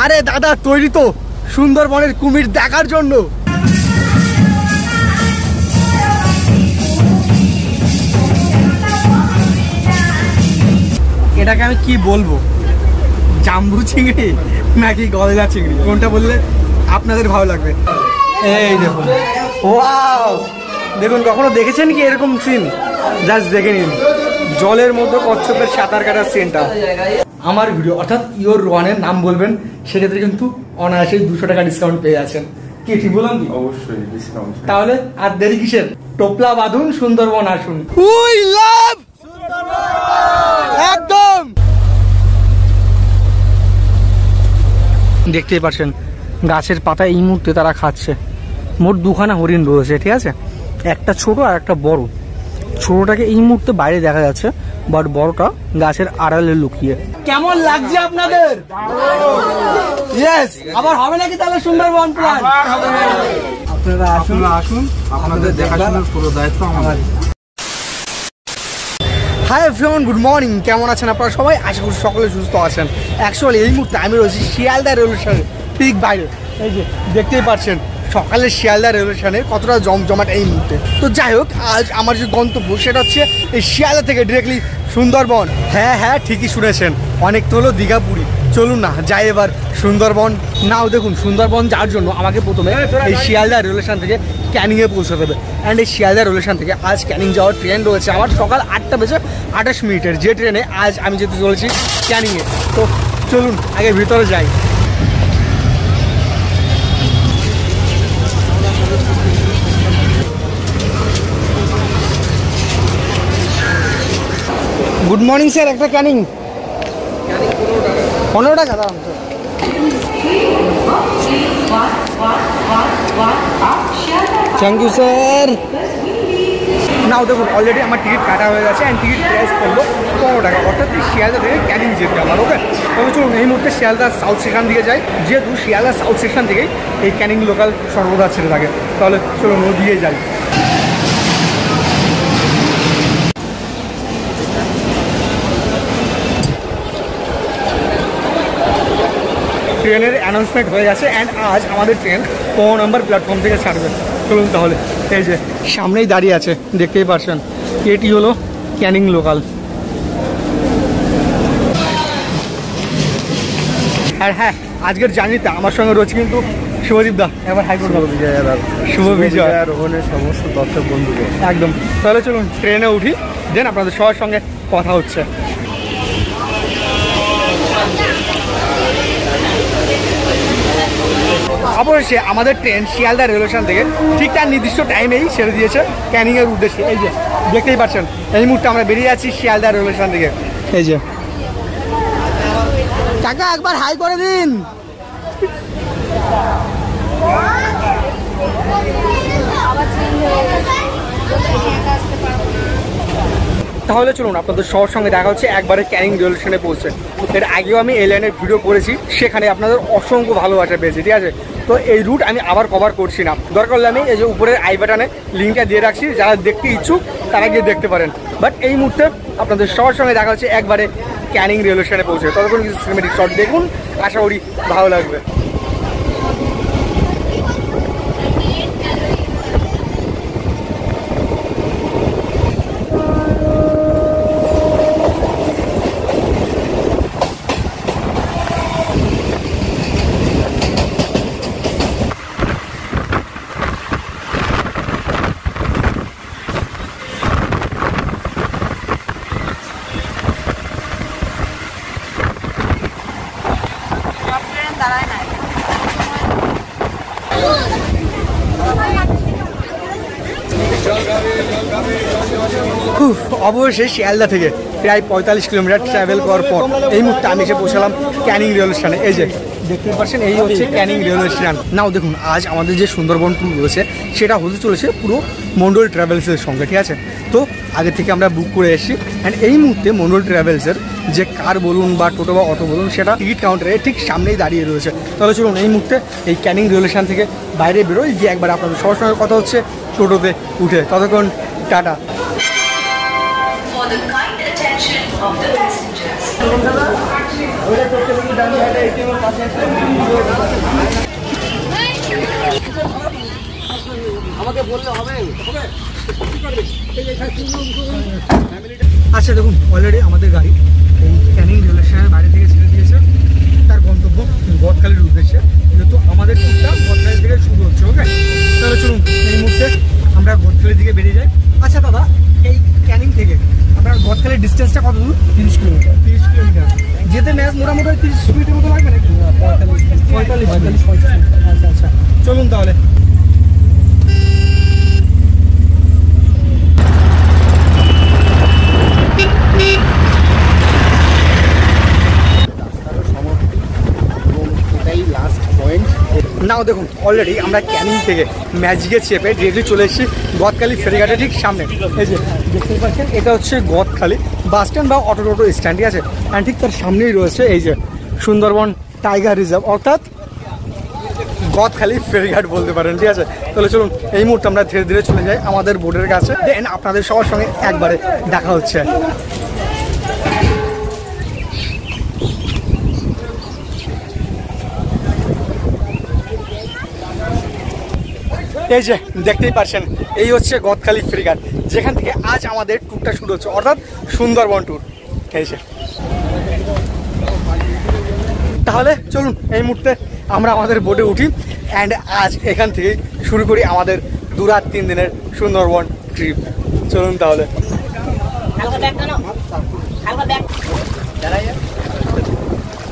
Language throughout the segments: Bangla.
আরে দাদা তৈরি তো সুন্দরবনের কুমির দেখার জন্য। এটাকে আমি কি বলবো, জাম্বু চিংড়ি নাকি গলদা চিংড়ি, কোনটা বললে আপনাদের ভালো লাগবে? এই দেখুন, ওয়াও দেখুন, কখনো দেখেছেন কি এরকম সিন? জাস্ট দেখে নিন, জলের মধ্যে কচ্ছপের সাঁতার কাটার সিনটা। আমার ভিডিও অর্থাৎ ইওর রোয়ানের নাম বলবেন, সেক্ষেত্রে কিন্তু অনায়াসেই 200 টাকা ডিসকাউন্ট পেয়ে যাচ্ছেন। কি ঠিক বললাম কি? অবশ্যই ডিসকাউন্ট। তাহলে আর দেরি কিসের, টোপলা বাঁধুন, সুন্দরবন আসুন। উই লাভ একদম। দেখতেই পাচ্ছেন গাছের পাতা এই মুহূর্তে তারা খাচ্ছে। মোট দুখানা হরিণ রয়েছে, ঠিক আছে, একটা ছোট আর একটা বড়। ছোটটাকে এই মুহূর্তে বাইরে দেখা যাচ্ছে, বাট বড়টা গাছের আড়ালে লুকিয়ে। কেমন লাগছে আপনাদের? ইয়েস, আবার হবে নাকি তাহলে সুন্দরবন প্ল্যান? আপনারা আসুন, আপনাদের দেখাশোনার পুরো দায়িত্ব আমার। Hi everyone, good morning. কেমন আছেন আপনারা সবাই? আশা করি সকলে সুস্থ আছেন। অ্যাকচুয়ালি এই মুহূর্তে আমি রয়েছি শিয়ালদা রেলওয়ে স্টেশনের ঠিক বাইরে। এই যে দেখতেই পাচ্ছেন সকালের শিয়ালদা রেলওয়ে স্টেশনে কতটা জমজমাট এই মুহূর্তে। তো যাই হোক, আজ আমার যে গন্তব্য সেটা হচ্ছে এই শিয়ালদা থেকে ডিরেক্টলি সুন্দরবন। হ্যাঁ ঠিকই শুনেছেন, অনেক তো হলো দীঘা পুরী। চলুন না যাই এবার সুন্দরবন। নাও দেখুন, সুন্দরবন যাওয়ার জন্য আমাকে প্রথমে এই শিয়ালদা রেলওয়ে স্টেশন থেকে ক্যানিংয়ে পৌঁছাতে হবে। অ্যান্ড এই শিয়ালদা রেলওয়ে স্টেশন থেকে আজ ক্যানিং যাওয়ার ট্রেন রয়েছে আমার সকাল 8:28, যে ট্রেনে আজ আমি যেতে চলেছি ক্যানিংয়ে। তো চলুন আগে ভিতরে যাই। গুড মর্নিং স্যার, একটা ক্যানিং 15 টাকা দাম। Thank you sir. নাও দেখুন, অলরেডি আমার টিকিট কাটা হয়ে গেছে অ্যান্ড টিকিট প্রাইস করলো 15 টাকা, অর্থাৎ শিয়ালদা থেকে ক্যানিং যেতে আমার। ওকে, তবে চলুন এই মুহূর্তে শিয়ালদা সাউথ সেকশন দিকে যাই, যেহেতু শিয়ালদা সাউথ সেকশন থেকেই এই ক্যানিং লোকাল সর্বদা ছেড়ে থাকে। তাহলে চলুন ও দিয়ে যাই। ট্রেনের অ্যানাউন্সমেন্ট হয়ে গেছে অ্যান্ড আজ আমাদের ট্রেন 15 নম্বর প্ল্যাটফর্ম থেকে ছাড়বে। চলুন তাহলে, এই যে সামনেই দাঁড়িয়ে আছে দেখতেই পাচ্ছেন, এটি হলো ক্যানিং লোকাল। আর হ্যাঁ, আজকের জার্নিতে আমার সঙ্গে রয়েছে কিন্তু শুভদীপ দা। এবার হাই করবো শুভ বিজয় রোহনের সমস্ত দর্শক বন্ধুকে একদম। তাহলে চলুন ট্রেনে উঠি, দেন আপনাদের সবার সঙ্গে কথা হচ্ছে। অবশ্যই আমাদের ট্রেন শিয়ালদা রেলওয়ে স্টেশন থেকে ঠিক তার নির্দিষ্ট টাইমেই ছেড়ে দিয়েছে ক্যানিংয়ের উদ্দেশ্যে। এই যে দেখতেই পাচ্ছেন, এই মুহূর্তে আমরা বেরিয়ে যাচ্ছি শিয়ালদা রেলওয়ে স্টেশন থেকে। এই যে কাকা একবার হাই করে দিন। তাহলে চলুন আপনাদের সবার সঙ্গে দেখা হচ্ছে একবারে ক্যানিং রেল স্টেশনে পৌঁছে। এর আগেও আমি এই লাইনের ভিডিও করেছি, সেখানে আপনাদের অসংখ্য ভালোবাসা পেয়েছি, ঠিক আছে। তো এই রুট আমি আবার কভার করছি না, দরকার হলে আমি এই যে উপরের আই বাটনে লিঙ্কটা দিয়ে রাখছি, যারা দেখতে ইচ্ছুক তারা গিয়ে দেখতে পারেন। বাট এই মুহূর্তে আপনাদের সবার সঙ্গে দেখা হচ্ছে একবারে ক্যানিং রেল স্টেশনে পৌঁছে। ততক্ষণ কিছু সিনেমেটিক শট দেখুন, আশা করি ভালো লাগবে। অবশ্যই শিয়ালদা থেকে প্রায় 45 কিলোমিটার ট্রাভেল করার পর এই মুহূর্তে আমি এসে পৌঁছালাম ক্যানিং রেলওয়ে স্টেশনে। এই যে দেখতে পাচ্ছেন, এই হচ্ছে ক্যানিং রেলওয়ে স্টেশন। নাও দেখুন, আজ আমাদের যে সুন্দরবন ট্যুর রয়েছে সেটা হতে চলেছে পুরো মন্ডল ট্রাভেলসের সঙ্গে, ঠিক আছে। তো আগে থেকে আমরা বুক করে এসেছি অ্যান্ড এই মুহূর্তে মন্ডল ট্রাভেলসের যে কার বলুন বা টোটো বা অটো বলুন, সেটা টিকিট কাউন্টারে ঠিক সামনেই দাঁড়িয়ে রয়েছে। তাহলে চলুন এই মুহূর্তে এই ক্যানিং রেলওয়ে স্টেশন থেকে বাইরে বেরোই, গিয়ে একবার আপনাদের সবার সঙ্গে কথা হচ্ছে টোটোতে উঠে। ততক্ষণ টাটা। আমাকে বললে হবে। আচ্ছা দেখুন, অলরেডি আমাদের গাড়ি এই ক্যানিং রেলওয়ে স্টেশনের বাইরে থেকে ছেড়ে দিয়েছে তার গন্তব্য গদখালির উদ্দেশ্যে, যেহেতু আমাদের ট্যুরটা গদখালি থেকে শুরু হচ্ছে। ওকে, তাহলে চলুন এই মুহূর্তে আমরা গদখালির দিকে বেরিয়ে যাই। আচ্ছা দাদা, এই ক্যানিং থেকে আপনার গদখালির ডিস্টেন্সটা কত দূর? 30 কিলোমিটার। 30 কিলোমিটার যেতে ম্যাচ মোটামুটি 30 মিনিটের মতো লাগবে নাকি? 45। আচ্ছা আচ্ছা, চলুন তাহলে। নাও দেখুন, অলরেডি আমরা ক্যানিং থেকে ম্যাজিকে চেপে ডিরেক্টলি চলে এসেছি গদখালি ফেরিঘাটের ঠিক সামনে। এই যে দেখতে পাচ্ছেন, এটা হচ্ছে গদখালি বাস স্ট্যান্ড বা অটো স্ট্যান্ড, ঠিক আছে। অ্যান্ড ঠিক তার সামনেই রয়েছে এই যে সুন্দরবন টাইগার রিজার্ভ, অর্থাৎ গদখালি ফেরিঘাট বলতে পারেন, ঠিক আছে। তাহলে চলুন এই মুহূর্তে আমরা ধীরে ধীরে চলে যাই আমাদের বোটের কাছে, দেন আপনাদের সবার সঙ্গে একবারে দেখা হচ্ছে। এই যে দেখতেই পাচ্ছেন, এই হচ্ছে গদখালি ফেরিঘাট, যেখান থেকে আজ আমাদের ট্যুরটা শুরু হচ্ছে, অর্থাৎ সুন্দরবন ট্যুর। এই যে তাহলে চলুন এই মুহূর্তে আমরা আমাদের বোটে উঠি অ্যান্ড আজ এখান থেকে শুরু করি আমাদের 2 রাত 3 দিনের সুন্দরবন ট্রিপ। চলুন তাহলে।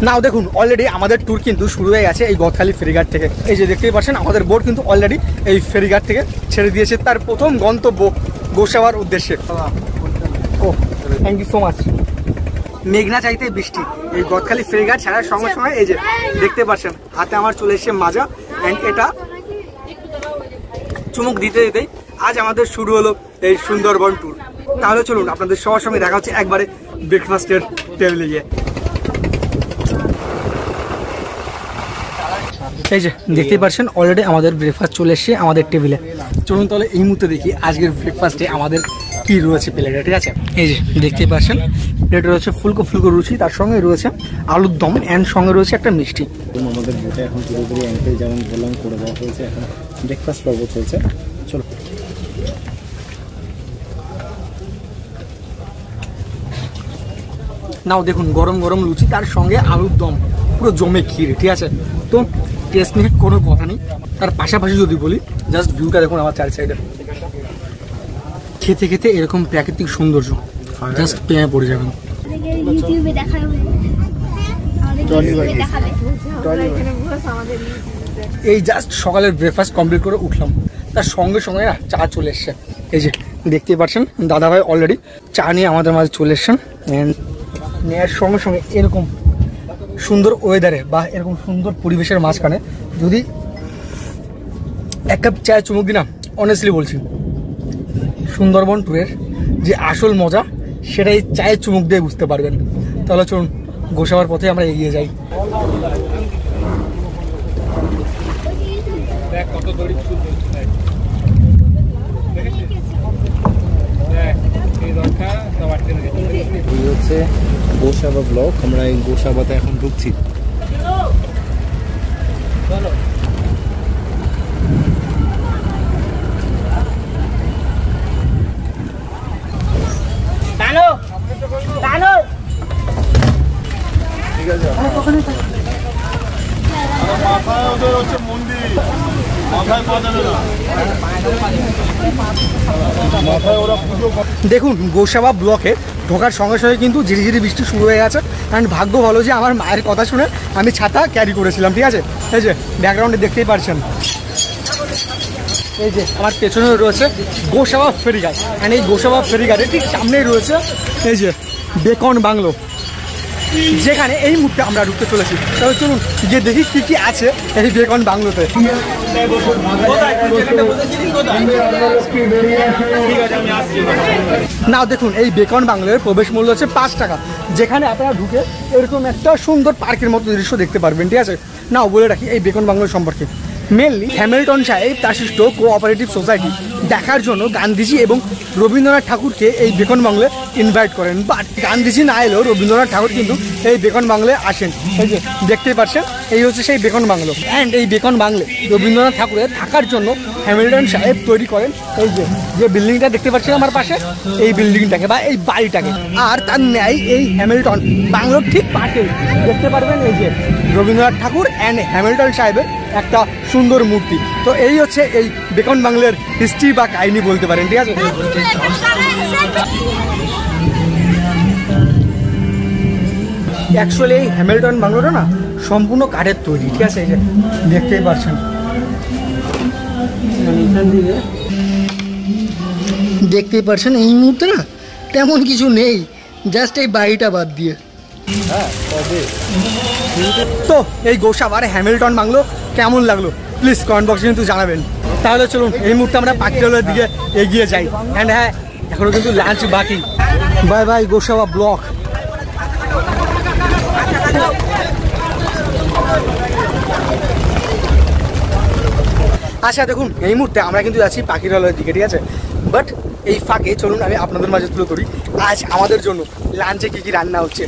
নাও দেখুন, অলরেডি আমাদের ট্যুর কিন্তু শুরু হয়ে গেছে এই গদখালি ফেরিঘাট থেকে। এই যে দেখতেই পাচ্ছেন, আমাদের বোট কিন্তু অলরেডি এই ফেরিঘাট থেকে ছেড়ে দিয়েছে তার প্রথম গন্তব্য গোসাবার উদ্দেশ্যে। ও থ্যাংক ইউ সো মাচ। মেঘনা চাইতে বৃষ্টি, এই গদখালি ফেরিঘাট ছাড়ার সঙ্গে সঙ্গে এই যে দেখতে পাচ্ছেন হাতে আমার চলে এসেছে মাজা, অ্যান্ড এটা চুমুক দিতে দিতেই আজ আমাদের শুরু হলো এই সুন্দরবন ট্যুর। তাহলে চলুন আপনাদের সবার সঙ্গে দেখা হচ্ছে একবারে ব্রেকফাস্টের টেবিলে গিয়ে। এই যে দেখতেই পাচ্ছেন, অলরেডি আমাদের ব্রেকফাস্ট চলে এসছে আমাদের টেবিলে। চলুন তাহলে এই মুহূর্তে দেখি আজকের ব্রেকফাস্টে আমাদের কি রয়েছে প্লেটে, ঠিক আছে। এই যে দেখতেই পাচ্ছেন, প্লেটে রয়েছে ফুলকো ফুলকো রুচি, তার সঙ্গে রয়েছে আলুর দম অ্যান্ড সঙ্গে রয়েছে একটা মিষ্টি। আমাদের বোটে এখন পুরোপুরি অ্যাঙ্কেল যেমন বললাম করে দেওয়া হয়েছে, এখন ব্রেকফাস্ট পর্ব চলছে। চলো। নাও দেখুন, গরম গরম লুচি তার সঙ্গে আলুর দম, পুরো জমে ক্ষীর, ঠিক আছে। তো টেস্ট নিয়ে কোনো কথা নেই, তার পাশাপাশি যদি বলি জাস্ট ভিউটা দেখুন আমার চার সাইডে, খেতে খেতে এরকম প্রাকৃতিক সৌন্দর্য জাস্ট প্রেমে পড়ে যাবেন। এই জাস্ট সকালের ব্রেকফাস্ট কমপ্লিট করে উঠলাম, তার সঙ্গে সঙ্গে না চা চলে এসছে। এই যে দেখতেই পাচ্ছেন, দাদাভাই অলরেডি চা নিয়ে আমাদের মাঝে চলে এসছেন। নেওয়ার সঙ্গে সঙ্গে এরকম সুন্দর ওয়েদারে বা এরকম সুন্দর পরিবেশের মাঝখানে যদি এক কাপ চায় চুমুক দিই না, অনেস্টলি বলছি সুন্দরবন ট্যুরের যে আসল মজা সেটাই চায়ের চুমুক দিয়ে বুঝতে পারবেন। তাহলে চলুন গোসাবার পথে আমরা এগিয়ে যাই। এই হচ্ছে গোসাবা ব্লক, আমরা এই গোসাবাতে এখন ঢুকছি। দেখুন, গোসাবা ব্লকে ঢোকার সঙ্গে সঙ্গে কিন্তু ঝিরি ঝিরি বৃষ্টি শুরু হয়ে গেছে। অ্যান্ড ভাগ্য ভালো যে আমার মায়ের কথা শুনে আমি ছাতা ক্যারি করেছিলাম, ঠিক আছে। এই যে ব্যাকগ্রাউন্ডে দেখতেই পারছেন, এই যে আমার পেছনে রয়েছে গোসাবা ফেরিঘাট, অ্যান্ড এই গোসাবা ফেরিঘাটের ঠিক সামনেই রয়েছে এই যে বেকন বাংলো, যেখানে এই মুহূর্তে আমরা ঢুকতে চলেছি। তবে চলুন গিয়ে দেখি কী কী আছে এই বেকন বাংলোতে। না দেখুন, এই বেকন বাংলোর প্রবেশ মূল্য হচ্ছে 5 টাকা, যেখানে আপনারা ঢুকে এরকম একটা সুন্দর পার্কের মতো দৃশ্য দেখতে পারবেন, ঠিক আছে। না বলে রাখি এই বেকন বাংলোর সম্পর্কে, মেনলি হ্যামিল্টন সাহেব তাশিষ্ট কোঅপারেটিভ সোসাইটি দেখার জন্য গান্ধীজি এবং রবীন্দ্রনাথ ঠাকুরকে এই বেকন বাংলোয় ইনভাইট করেন। বাট গান্ধীজি না এলেও রবীন্দ্রনাথ ঠাকুর কিন্তু এই বেকন বাংলে আসেন। এই যে দেখতেই পাচ্ছেন, এই হচ্ছে সেই বেকন বাংলো। অ্যান্ড এই বেকন বাংলে রবীন্দ্রনাথ ঠাকুরের থাকার জন্য হ্যামিল্টন সাহেব তৈরি করেন এই যে বিল্ডিংটা দেখতে পাচ্ছেন আমার পাশে, এই বিল্ডিংটাকে বা এই বাড়িটাকে। আর তার ন্যায় এই হ্যামিল্টন বাংলোর ঠিক পাশে দেখতে পারবেন এই যে রবীন্দ্রনাথ ঠাকুর অ্যান্ড হ্যামিল্টন সাহেবের একটা সুন্দর মূর্তি। তো এই হচ্ছে এই বেকন বাংলার হিস্ট্রি বা কাহিনী বলতে পারেন, ঠিক আছে। অ্যাকচুয়ালি এই হ্যামিল্টন বাংলোটা না সম্পূর্ণ কাঠের তৈরি, ঠিক আছে। এই যে দেখতেই পাচ্ছেন, দেখতেই পাচ্ছেন এই মুহূর্তে না তেমন কিছু নেই, জাস্ট এই বাড়িটা বাদ দিয়ে। তো এই গোসাবার হ্যামিল্টন বাংলো কেমন লাগলো প্লিজ কমেন্ট বক্সে কিন্তু জানাবেন। তাহলে চলুন এই মুহূর্তে আমরা পাখিরালয়ের দিকে এগিয়ে যাই। অ্যান্ড হ্যাঁ, এখনো কিন্তু লাঞ্চ বাকি। Bye bye Gosaba block. আচ্ছা দেখুন, এই মুহূর্তে আমরা কিন্তু যাচ্ছি পাখিরালয়ের দিকে, ঠিক আছে। বাট এই ফাঁকে চলুন আমি আপনাদের মাঝে তুলে ধরি আজ আমাদের জন্য লাঞ্চে কী কী রান্না হচ্ছে।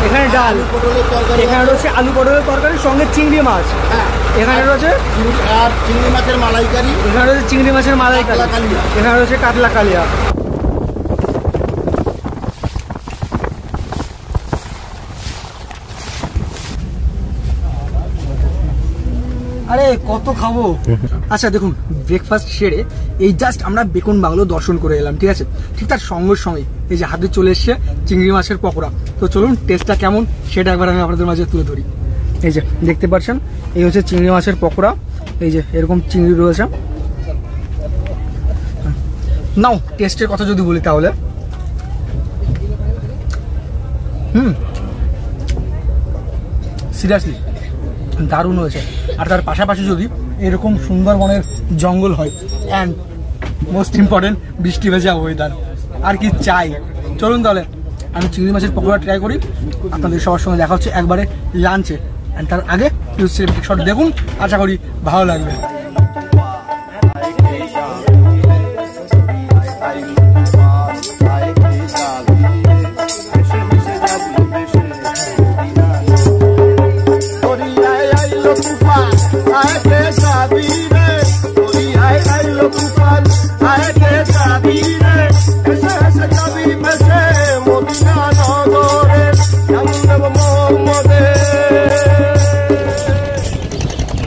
এখানে ডাল, এখানে রয়েছে আলু পটলের তরকারি সঙ্গে চিংড়ি মাছ, এখানে রয়েছে চিংড়ি মাছের মালাইকারি, এখানে রয়েছে চিংড়ি মাছের মালাইকারি, এখানে রয়েছে কাতলা কালিয়া। আরে কত খাবো। আচ্ছা দেখুন, ব্রেকফাস্ট সেরে এই জাস্ট আমরা বেকন বাংলো দর্শন করে এলাম, ঠিক আছে। ঠিক তার সঙ্গে সঙ্গে এই যে হাতে চলে এসছে চিংড়ি মাছের পকোড়া। তো চলুন টেস্টটা কেমন সেটা একবার আমি আপনাদের মাঝে তুলে ধরি। এই যে দেখতে পাচ্ছেন, এই হচ্ছে চিংড়ি মাছের পকোড়া। এই যে এরকম চিংড়ি রয়েছে। নাও টেস্টের কথা যদি বলি তাহলে সিরিয়াসলি দারুণ হয়েছে। আর তার পাশাপাশি যদি এরকম সুন্দরবনের জঙ্গল হয় অ্যান্ড মোস্ট ইম্পর্টেন্ট বৃষ্টি ভেজা ওয়েদার, আর কি চাই। চলুন তাহলে আমি চিংড়ি মাছের পকোড়া ট্রাই করি। আপনাদের সবার সঙ্গে দেখা হচ্ছে একবারে লাঞ্চে। অ্যান্ড তার আগে সিনেমেটিক শট দেখুন, আশা করি ভালো লাগবে।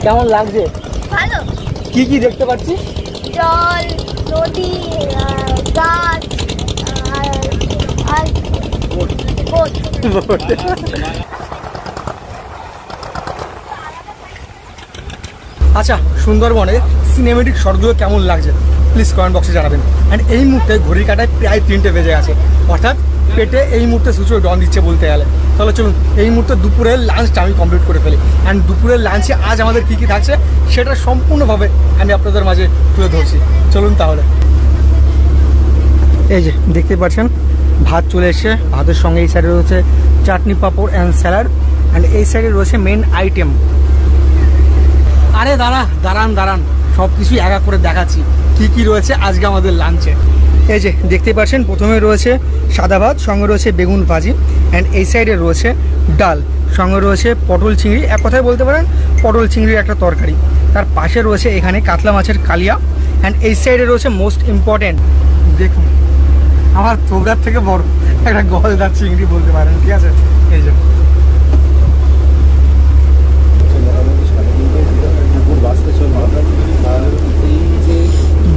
কেমন লাগছে? ভালো। কি কি দেখতে পাচ্ছি? জল, নদী, গাছ আর বোট। আচ্ছা, সুন্দরবনে সিনেমেটিক শটগুলো কেমন লাগছে প্লিজ কমেন্ট বক্সে জানাবেন। অ্যান্ড এই মুহূর্তে ঘড়ির কাটায় প্রায় 3টে বেজে গেছে, অর্থাৎ পেটে এই মুহূর্তে সূচক ডন দিচ্ছে বলতে গেলে। তাহলে চলুন এই মুহূর্তে দুপুরের লাঞ্চটা আমি কমপ্লিট করে ফেলি। অ্যান্ড দুপুরের লাঞ্চে আজ আমাদের কী কী থাকছে সেটা সম্পূর্ণভাবে আমি আপনাদের মাঝে তুলে ধরছি। চলুন তাহলে। এই যে দেখতে পাচ্ছেন ভাত চলে এসছে, ভাতের সঙ্গে এই সাইডে রয়েছে চাটনি পাঁপড় অ্যান্ড স্যালাড। অ্যান্ড এই সাইডে রয়েছে মেন আইটেম। আরে দাঁড়ান সব কিছুই একা করে দেখাচ্ছি কি কি রয়েছে আজকে আমাদের লাঞ্চে। এই যে দেখতে পাচ্ছেন প্রথমে রয়েছে সাদা ভাত, সঙ্গে রয়েছে বেগুন ভাজি। অ্যান্ড এই সাইডে রয়েছে ডাল, সঙ্গে রয়েছে পটল চিংড়ি, এক কথায় বলতে পারেন পটল চিংড়ির একটা তরকারি। তার পাশে রয়েছে এখানে কাতলা মাছের কালিয়া। অ্যান্ড এই সাইডে রয়েছে মোস্ট ইম্পর্টেন্ট, দেখুন আমার থোবরার থেকে বড় একটা গলদার চিংড়ি বলতে পারেন, ঠিক আছে। এই যে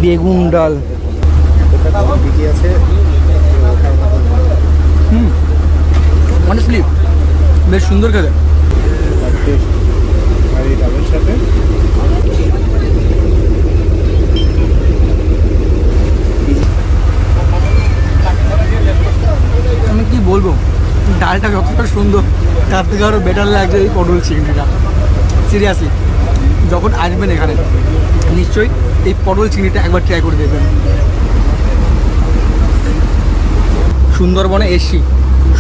বেগুন ডাল, অনেস্টলি বেশ সুন্দর খেতে। আমি কি বলবো, ডালটা যতটা সুন্দর তার থেকে আরও বেটার লাগছে এই পটল চিংড়িটা। সিরিয়াসলি যখন আসবেন এখানে নিশ্চয়ই এই পটল চিংড়িটা একবার ট্রাই করে দেখবেন। সুন্দরবনে এসছি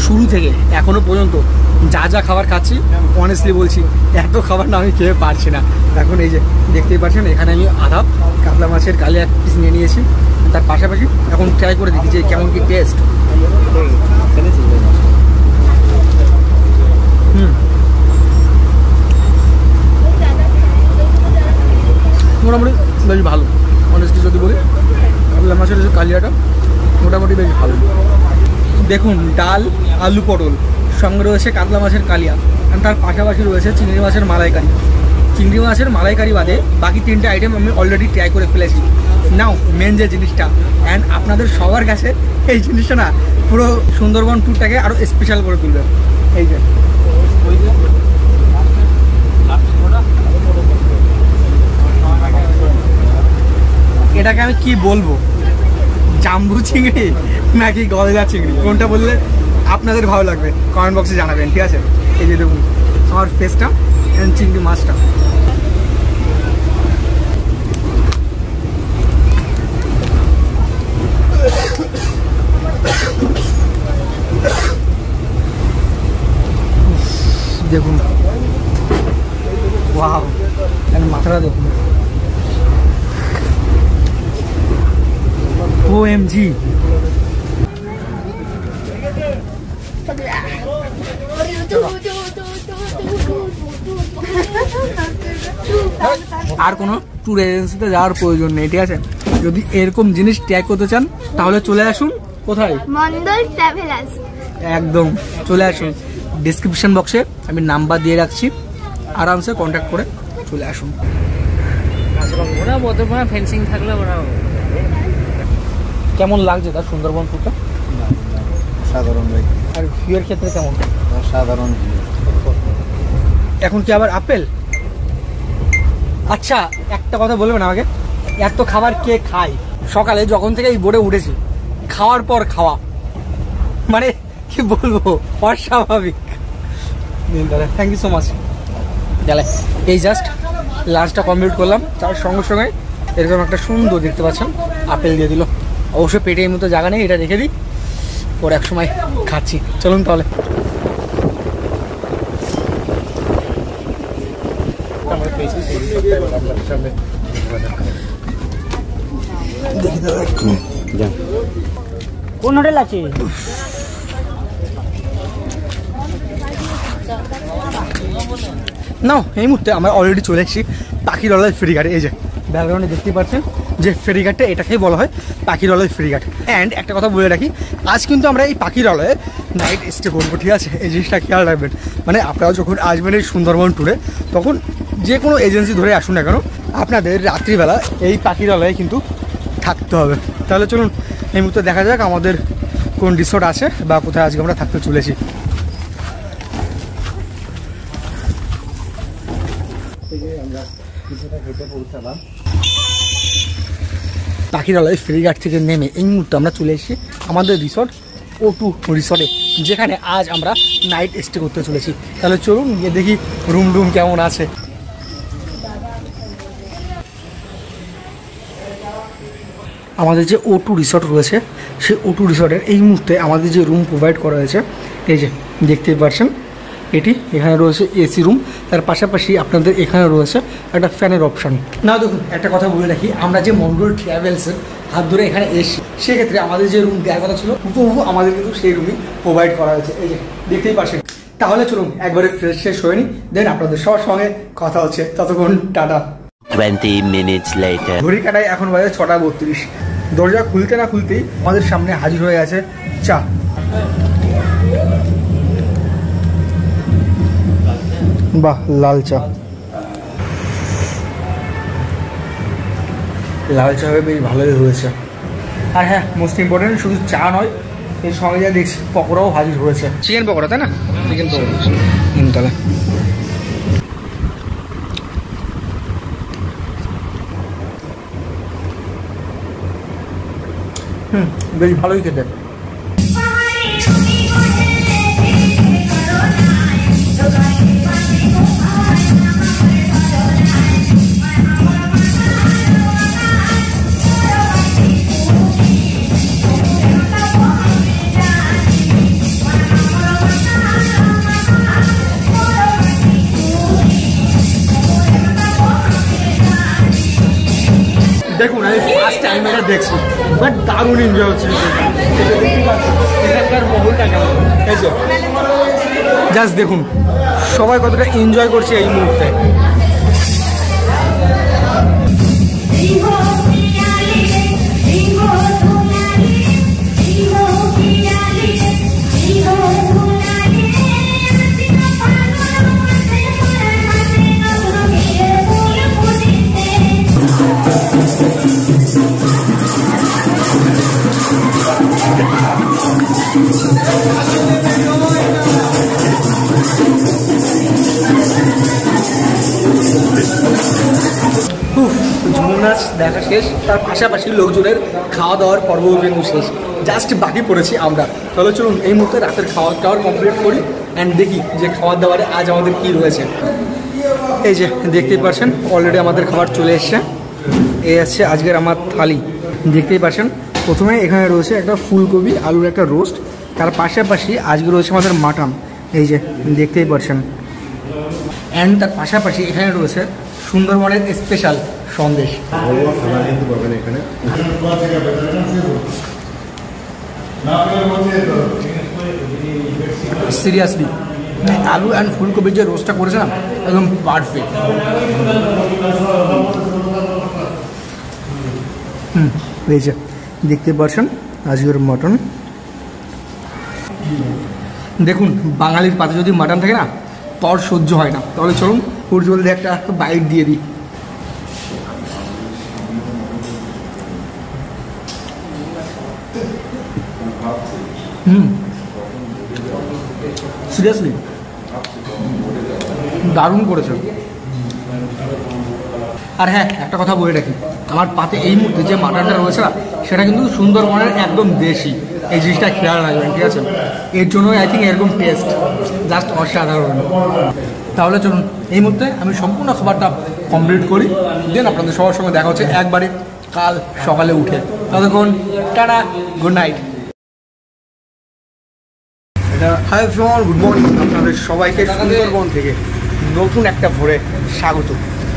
শুরু থেকে এখনো পর্যন্ত যা খাবার খাচ্ছি অনেস্টলি বলছি এত খাবার না আমি খেয়ে পারছি না। এখন এই যে দেখতেই পাচ্ছেন এখানে আমি আধা কাতলা মাছের কালিয়া পিস নিয়ে নিয়েছি, তার পাশাপাশি এখন ট্রাই করে দেখি যে কেমন কি টেস্ট। মোটামুটি বেশ ভালো, অনেস্টলি যদি বলি কাতলা মাছের যে কালিয়াটা মোটামুটি বেশ ভালো। দেখুন ডাল, আলু পটল, সঙ্গে রয়েছে কাতলা মাছের কালিয়া, আর তার পাশাপাশি রয়েছে চিংড়ি মাছের মালাইকারি। চিংড়ি মাছের মালাইকারি বাদে বাকি 3টে আইটেম আমি অলরেডি ট্রাই করে ফেলেছি। নাও মেন যে জিনিসটা, অ্যান্ড আপনাদের সবার কাছে এই জিনিসটা না পুরো সুন্দরবন ট্যুরটাকে আরও স্পেশাল করে তুলবে। এই যে এটাকে আমি কি বলবো, জাম্বু চিংড়ি নাকি গলদা চিংড়ি, কোনটা বললে আপনাদের ভালো লাগবে কমেন্ট বক্সে জানাবেন, ঠিক আছে? এই যে দেখুন আমার ফেসটা অ্যান্ড চিংড়ি মাছটা। দেখুন ওয়াও, মাথাটা দেখুন, OMG। আর কোনো ট্যুর এজেন্সিতে যাওয়ার প্রয়োজন নেই, ঠিক আছে? যদি এরকম জিনিস ট্যাগ করতে চান তাহলে চলে আসুন কোথায়, মন্ডল ট্রাভেলার্স। একদম চলে আসুন, ডিসক্রিপশন বক্সে আমি নাম্বার দিয়ে রাখছি, আরামসে কন্ট্যাক্ট করে চলে আসুন। ওরা বর্তমানে ফেন্সিং থাকলে ওরা কেমন লাগছে তার সুন্দরবন ট্যুরটা? সাধারণ ভাই, আর ভিউয়ের ক্ষেত্রে কেমন? সাধারণ। এখন কি আবার আপেল? আচ্ছা একটা কথা বলবেন আমাকে, এত খাবার কে খায়? সকালে যখন থেকে এই বোর্ডে উঠেছি খাওয়ার পর খাওয়া, মানে কি বলবো, অস্বাভাবিক। Thank you so much. তাহলে এই জাস্ট লাঞ্চটা কমপ্লিট করলাম, তার সঙ্গে সঙ্গে এরকম একটা সুন্দর দেখতে পাচ্ছেন আপেল দিয়ে দিল। অবশ্যই পেটে এই মতো জায়গা নেই, এটা রেখে দিই, পরে এক সময় খাচ্ছি। চলুন তাহলে। কোন হোটেল আছে? না এই মুহূর্তে আমরা অলরেডি চলে এসেছি পাখিরালয় ফেরিঘাটে। এই যে ব্যাকগ্রাউন্ডে দেখতেই পাচ্ছেন যে ফেরিঘাটটা, এটাকেই বলা হয় পাখিরালয় ফেরিঘাট। অ্যান্ড একটা কথা বলে রাখি, আজ কিন্তু আমরা এই পাখিরালয়ে নাইট স্টে করবো, ঠিক আছে? এই জিনিসটা খেয়াল রাখবেন, মানে আপনারা যখন আসবেন এই সুন্দরবন ট্যুরে, তখন যে কোনো এজেন্সি ধরে আসুন না কেন, আপনাদের রাত্রিবেলা এই পাখিরালয়ে কিন্তু থাকতে হবে। তাহলে চলুন এই মুহূর্তে দেখা যাক আমাদের কোন রিসোর্ট আছে বা কোথায় আজকে আমরা থাকতে চলেছি। পাখিরালয় ফেরিঘাট থেকে নেমে এই মুহূর্তে আমরা চলে এসেছি আমাদের রিসোর্ট O2 রিসোর্টে, যেখানে আজ আমরা নাইট স্টে করতে চলেছি। তাহলে চলুন গিয়ে দেখি রুম কেমন আছে। আমাদের যে O2 রিসোর্ট রয়েছে, সেই O2 রিসোর্টের এই মুহূর্তে আমাদের যে রুম প্রোভাইড করা হয়েছে, এই যে দেখতেই পাচ্ছেন এটি, এখানে রয়েছে AC রুম, তার পাশাপাশি আপনাদের এখানে রয়েছে একটা ফ্যানের অপশান। না দেখুন একটা কথা বলে রাখি, আমরা যে মন্ডল ট্রাভেলসের হাত ধরে এখানে এসেছি, সেক্ষেত্রে আমাদের যে রুম দেওয়ার কথা ছিল হুবহু আমাদের কিন্তু সেই রুমই প্রোভাইড করা হয়েছে। এই যে দেখতেই পাচ্ছেন। তাহলে চলুন একবারে ফ্রেশ শেষ হয়ে নি, দেন আপনাদের সবার সঙ্গে কথা হচ্ছে। ততক্ষণ টাটা। 20 minutes later. ঘড়ি কাটায় এখন বাজে 6:32। দরজা খুলতে না খুলতেই আমাদের সামনে হাজির হয়ে আছে চা। বাহ, লাল চা, লাল চা বেশ ভালোই হয়েছে। আর হ্যাঁ, মোস্ট ইম্পর্টেন্ট শুধু চা নয়, এর সঙ্গে যা দেখছি পকোড়াও হাজির হয়েছে। চিকেন পকোড়া, তাই না? চিকেন পকোড়া তাহলে বেশ ভালোই খেতে। ফার্স্ট টাইম এটা দেখছি, বাট দারুণ এনজয় হচ্ছে এখানকার মহলটা কেমন। এই যে জাস্ট দেখুন সবাই কতটা এনজয় করছে এই মুহূর্তে। ঝুমুর নাচ দেখা শেষ, তার পাশাপাশি লোকজনের খাওয়া দাওয়ার পর্ব কিন্তু শেষ, জাস্ট বাকি পড়েছি আমরা। তাহলে চলুন এই মুহূর্তে রাতের খাওয়া দাওয়ার কমপ্লিট করি অ্যান্ড দেখি যে খাওয়ার দাওয়ারে আজ আমাদের কী রয়েছে। এই যে দেখতেই পাচ্ছেন অলরেডি আমাদের খাবার চলে এসছে। এই আছে আজকের আমার থালি, দেখতেই পাচ্ছেন। প্রথমে এখানে রয়েছে একটা ফুলকপি আলুর একটা রোস্ট, তার পাশাপাশি আজকে রয়েছে আমাদের মাটন, এই যে দেখতেই পাচ্ছেন। অ্যান্ড তার পাশাপাশি এখানে রয়েছে সুন্দরবনের স্পেশাল সন্দেশ। সিরিয়াসলি আলু অ্যান্ড ফুলকপির যে রোস্টটা করেছে না একদম পারফেক্ট। এই যে দেখতে পাচ্ছেন আজকের মটন। দেখুন বাঙালির পাতে যদি মাটন থাকে না তর সহ্য হয় না। তাহলে চলুন খুব জলদি একটা বাইট দিয়ে দিই। সিরিয়াসলি দারুণ করেছে। আর হ্যাঁ একটা কথা বলে রাখি, আমার পাতে এই মুহূর্তে যে মাটনটা রয়েছে না সেটা কিন্তু সুন্দরবনের একদম দেশি, এই জিনিসটা খেয়াল রাখবেন, ঠিক আছে? এর জন্য আই থিঙ্ক এরকম টেস্ট জাস্ট অসাধারণ। তাহলে চলুন এই মুহূর্তে আমি সম্পূর্ণ খাবারটা কমপ্লিট করি, দেন আপনাদের সবার সঙ্গে দেখা হচ্ছে একবারে কাল সকালে উঠে। ততক্ষণ tata, good night. Hi everyone, good morning. আপনাদের সবাইকে সুন্দরবন থেকে নতুন একটা ভোরে স্বাগত।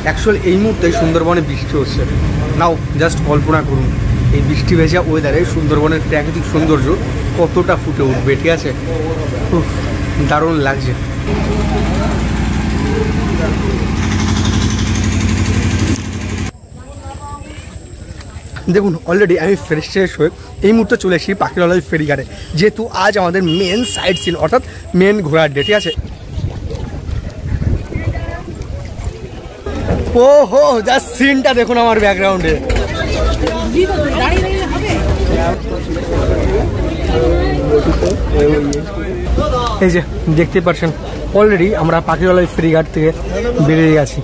অ্যাকচুয়ালি এই মুহূর্তে সুন্দরবনে বৃষ্টি হচ্ছে। নাও জাস্ট কল্পনা করুন এই বৃষ্টি ভেজা ওয়েদারে সুন্দরবনের প্রাকৃতিক সৌন্দর্য কতটা ফুটে উঠবে, ঠিক আছে? খুব দারুণ লাগছে। দেখুন অলরেডি আমি ফ্রেশ হয়ে এই মুহূর্তে চলে এসেছি পাখিরালয় ফেরিঘাটে, যেহেতু আজ আমাদের মেন সাইট সিন অর্থাৎ মেন ঘোরার ডে, ঠিক আছে? ও হো জাস্ট সিনটা দেখুন আমার ব্যাকগ্রাউন্ডে। এই যে দেখতে পাচ্ছেন অলরেডি আমরা পাখিরালয় ফেরিঘাট থেকে বেরিয়ে গেছি।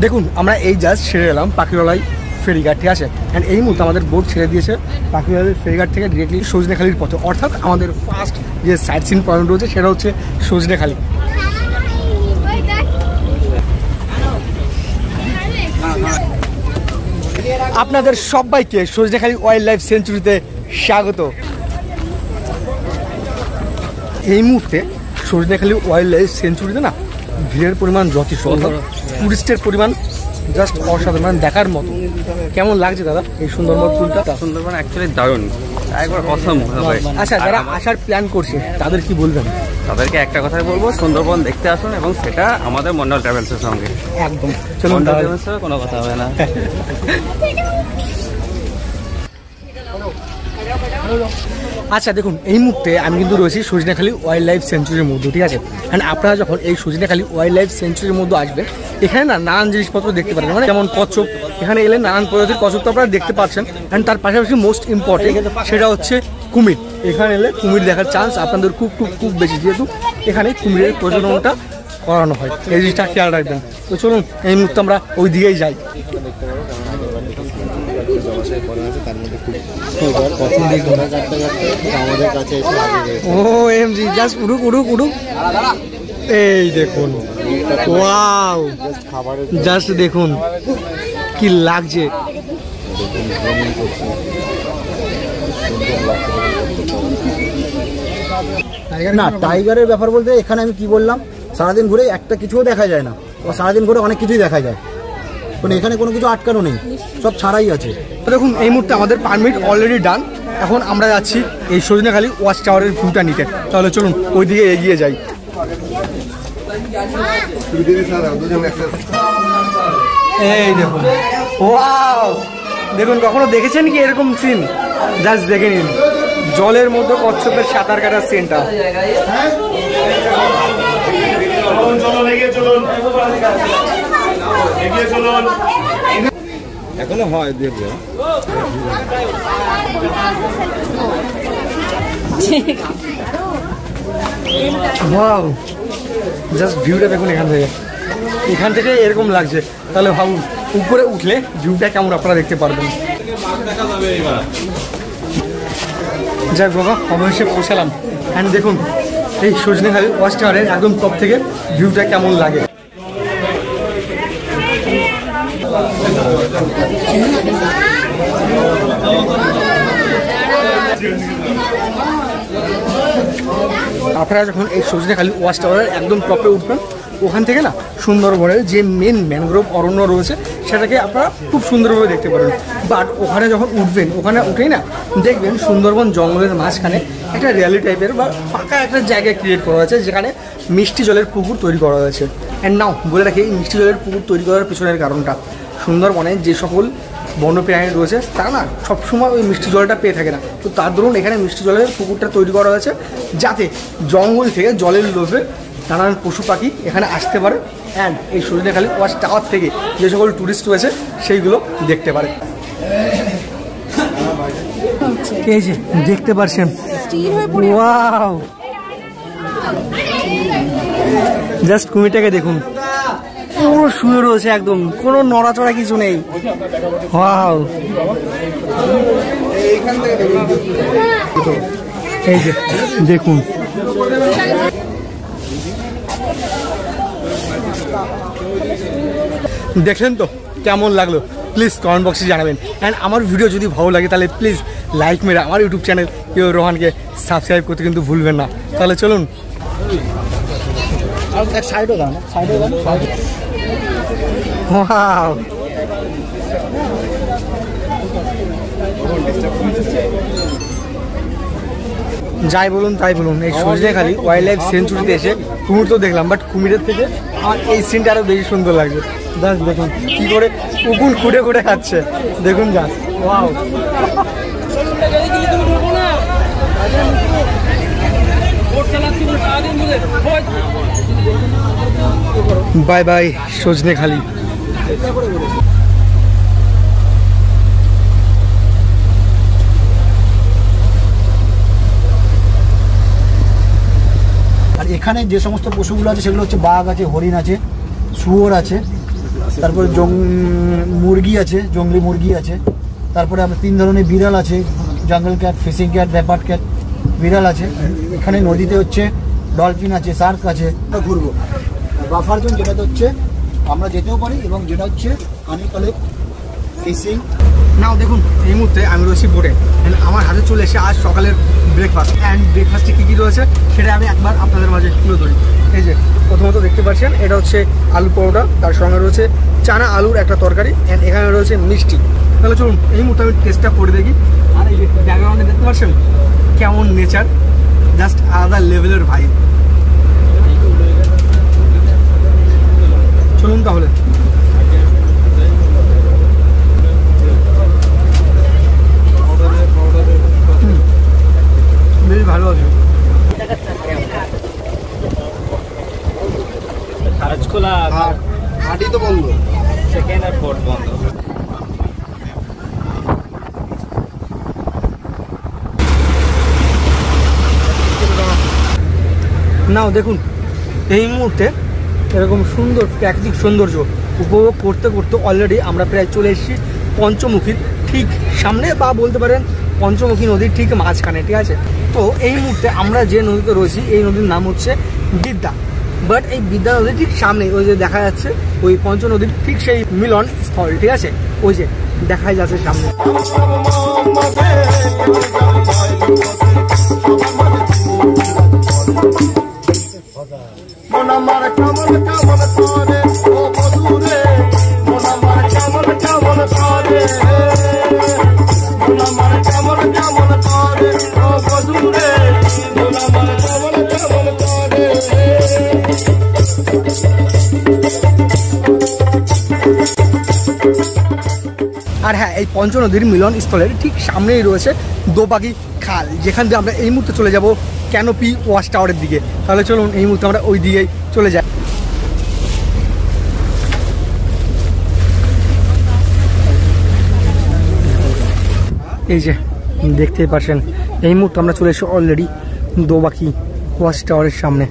দেখুন আমরা এই জাস্ট ছেড়ে এলাম পাখিরালয় ফেরিঘাট, ঠিক আছে? অ্যান্ড এই মুহূর্তে আমাদের বোট ছেড়ে দিয়েছে পাখিরালয় ফেরিঘাট থেকে ডিরেক্টলি সজনেখালির পথে, অর্থাৎ আমাদের ফার্স্ট যে সাইট সিন পয়েন্ট রয়েছে সেটা হচ্ছে সজনেখালি। আপনাদের সবাইকে সজনেখালি ওয়াইল্ড লাইফ সেঞ্চুরিতে স্বাগত। এই মুহূর্তে সজনেখালি ওয়াইল্ড লাইফ সেঞ্চুরিতে না ভিড়ের পরিমাণ যথেষ্ট, টুরিস্টের পরিমাণ জাস্ট অসাধারণ, দেখার মতো। কেমন লাগছে দাদা এই সুন্দরবন ট্যুরটা? সুন্দরবন অ্যাকচুয়ালি দারুণ, একবার অসম। আচ্ছা যারা আসার প্ল্যান করছে তাদের কি বলবেন? তাদেরকে একটা কথাই বলবো, সুন্দরবন দেখতে আসুন, এবং সেটা আমাদের মন্ডল ট্রাভেলসের সঙ্গে। একদম চলুন, মন্ডল ট্রাভেলসের কোনো কথা হবে না। আচ্ছা দেখুন এই মুহূর্তে আমি কিন্তু রয়েছি সজনেখালি ওয়াইল্ড লাইফ সেঞ্চুরির মধ্যে, ঠিক আছে? অ্যান্ড আপনারা যখন এই সজনেখালি ওয়াইল্ড লাইফ সেঞ্চুরির মধ্যে আসবেন এখানে না নানান জিনিসপত্র দেখতে পারেন, মানে যেমন কচ্ছপ, এখানে এলে নানান প্রজাতির কচ্ছপ তো আপনারা দেখতে পাচ্ছেন। অ্যান্ড তার পাশাপাশি মোস্ট ইম্পর্টেন্ট সেটা হচ্ছে কুমির। এখানে এলে কুমির দেখার চান্স আপনাদের খুব খুব খুব বেশি, যেহেতু এখানে কুমিরের প্রজননটা করানো হয়, এই জিনিসটা খেয়াল রাখবেন। তো চলুন এই মুহূর্তে আমরা ওই দিকেই যাই। ও এমজি জাস্ট উড়ুক উড়ুক উড়ুক। এই দেখুন, ওয়াও জাস্ট দেখুন কি লাগছে। না টাইগারের ব্যাপার বলতে এখানে আমি কি বললাম, সারাদিন ঘুরে একটা কিছুও দেখা যায় না, ও সারাদিন ঘুরে অনেক কিছুই দেখা যায়। মানে এখানে কোনো কিছু আটকানো নেই, সব ছাড়াই আছে। দেখুন এই মুহূর্তে আমাদের পারমিট অলরেডি ডান। এখন আমরা যাচ্ছি এই সজনেখালি ওয়াচ টাওয়ারের ভিউটা নিতে। তাহলে চলুন ওই দিকে এগিয়ে যাই। এই দেখুন, ওয়াও, দেখুন কখনো দেখেছেন কি এরকম সিন? জাস্ট দেখে নিন, জলের মধ্যে কচ্ছপের সাঁতার কাটার সিনটা। এখনো হয় দেখবে। ওয়াও, জাস্ট ভিউটা দেখুন এখান থেকে এরকম লাগছে। তাহলে ভাবুন উপরে উঠলে ভিউটা কেমন আপনারা দেখতে পারবেন। যাক বাবা, অবশ্যই পৌঁছালাম। অ্যান্ড দেখুন এই সজনেখালি ওয়াচ টাওয়ারের একদম টপ থেকে ভিউটা কেমন লাগে। আপনারা যখন এই সজনেখালি ওয়াচ টাওয়ারের একদম টপে উঠবেন, ওখান থেকে না সুন্দরবনের যে মেন ম্যানগ্রোভ অরণ্য রয়েছে সেটাকে আপনারা খুব সুন্দরভাবে দেখতে পারেন। বাট ওখানে যখন উঠবেন, ওখানে উঠেই না দেখবেন সুন্দরবন জঙ্গলের মাঝখানে একটা র্যালি টাইপের বা ফাঁকা একটা জায়গা ক্রিয়েট করা হয়েছে, যেখানে মিষ্টি জলের পুকুর তৈরি করা হয়েছে। অ্যান্ড নাও বলে রাখি, এই মিষ্টি জলের পুকুর তৈরি করার পিছনের কারণটা, সুন্দরবনে যে সকল বন্যপ্রাণী রয়েছে তারা না সবসময় ওই মিষ্টি জলটা পেয়ে থাকে না। তো তার দরুন এখানে মিষ্টি জলের পুকুরটা তৈরি করা হয়েছে, যাতে জঙ্গল থেকে জলের লোভে নানান পশু পাখি এখানে আসতে পারে অ্যান্ড এই সজনেখালি ওয়াচ টাওয়ার থেকে যে সকল টুরিস্ট রয়েছে সেইগুলো দেখতে পারে। এই যে দেখতে পাচ্ছেন, ওয়াও, জাস্ট কুমিরটাকে দেখুন, পুরো শুয়ে রয়েছে একদম, কোনো নড়াচড়া কিছু নেই। ওয়াও, এই যে দেখুন। দেখলেন তো কেমন লাগলো? প্লিজ কমেন্ট বক্সে জানাবেন। অ্যান্ড আমার ভিডিও যদি ভালো লাগে তাহলে প্লিজ লাইক মেরে আমার ইউটিউব চ্যানেল রোহানকে সাবস্ক্রাইব করতে কিন্তু ভুলবেন না। তাহলে চলুন। ওয়াও, যাই বলুন তাই বলুন, এই সজনেখালি ওয়াইল্ড লাইফ সেঞ্চুরিতে এসে কুমির তো দেখলাম, বাট কুমিরের থেকে আমার এই সিনটা আরও বেশি সুন্দর লাগছে। জাস্ট দেখুন কী করে উকুন খুঁটে খুঁটে খাচ্ছে, দেখুন just, wow. Bye bye Sajnekhali. আর এখানে যে সমস্ত পশুগুলো আছে সেগুলো হচ্ছে বাঘ আছে, হরিণ আছে, শুয়োর আছে, তারপরে মুরগি আছে, জঙ্গলি মুরগি আছে, তারপরে আমরা 3 ধরনের বিড়াল আছে, jungle cat, fishing cat, leopard cat বিড়াল আছে। এখানে নদীতে হচ্ছে ডলফিন আছে, শার্ক আছে। ঘুরবো বাফার জোন, যেটা হচ্ছে আমরা যেতেও পারি, এবং যেটা হচ্ছে হানি কালেক্ট ফিশিং। নাও দেখুন এই মুহূর্তে আমি রয়েছি বোটে। আমার হাতে চলে এসে আজ সকালের ব্রেকফাস্ট। অ্যান্ড ব্রেকফাস্টে কী কী রয়েছে সেটা আমি একবার আপনাদের মাঝে তুলে ধরি। এই যে প্রথমত দেখতে পাচ্ছেন, এটা হচ্ছে আলু পরোটা, তার সঙ্গে রয়েছে চানা আলুর একটা তরকারি, অ্যান্ড এখানে রয়েছে মিষ্টি। তাহলে চলুন এই মুহূর্তে আমি টেস্টটা করে দেখি। আর এই যে ব্যাকগ্রাউন্ডে দেখতে পাচ্ছেন কেমন নেচার, জাস্ট আলাদা লেভেলের ভাইব। চলুন তাহলে। বেশ ভালো আছে। রাজখোলা হাঁটি তো বন্ধ, সেকেন্ড আর ফোর্থ বন্ধ। নাও দেখুন এই মুহূর্তে এরকম সুন্দর প্রাকৃতিক সৌন্দর্য উপভোগ করতে করতে অলরেডি আমরা প্রায় চলে এসেছি পঞ্চমুখীর ঠিক সামনে, বা বলতে পারেন পঞ্চমুখী নদীর ঠিক মাঝখানে, ঠিক আছে। তো এই মুহূর্তে আমরা যে নদীতে রয়েছি এই নদীর নাম হচ্ছে বিদ্যা। বাট এই বিদ্যা নদীর ঠিক সামনে ওই যে দেখা যাচ্ছে ওই পঞ্চ নদীর ঠিক সেই মিলন স্থল, ঠিক আছে, ওই যে দেখা যাচ্ছে সামনে। মন আমার কেমন কেমন করে ও মধুরে, মন আমার আর হ্যাঁ, এই পঞ্চনদীর মিলন স্থলের ঠিক সামনেই রয়েছে দোবাকি খাল, যেখান দিয়ে আমরা এই মুহূর্তে চলে যাব ক্যানোপি ওয়াচ টাওয়ারের দিকে। তাহলে চলুন এই মুহূর্তে আমরা ওই দিকেই চলে যাই। এই যে দেখতেই পাচ্ছেন, এই মুহূর্তে আমরা চলে এসেছি অলরেডি দোবাকি ওয়াচ টাওয়ারের সামনে।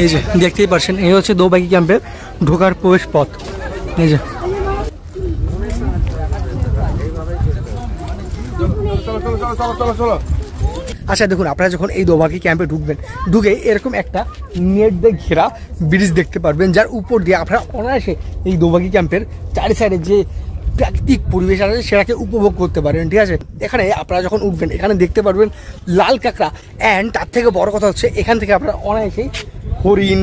এই যে দেখতেই পাচ্ছেন, এই হচ্ছে দোবাকি ক্যাম্পের ঢোকার প্রবেশ পথ। এই যে আচ্ছা দেখুন, আপনারা যখন এই দোবাকি ক্যাম্পে ঢুকবেন, ঢুকে এরকম একটা নেট দিয়ে ঘেরা ব্রিজ দেখতে পারবেন, যার উপর দিয়ে আপনারা অনায়াসে এই দোবাকি ক্যাম্পের চারি সাইডে যে প্রাকৃতিক পরিবেশ আছে সেটাকে উপভোগ করতে পারবেন। ঠিক আছে, এখানে আপনারা যখন উঠবেন এখানে দেখতে পারবেন লাল কাঁকড়া, অ্যান্ড তার থেকে বড় কথা হচ্ছে এখান থেকে আপনারা অনায়াসেই হরিণ,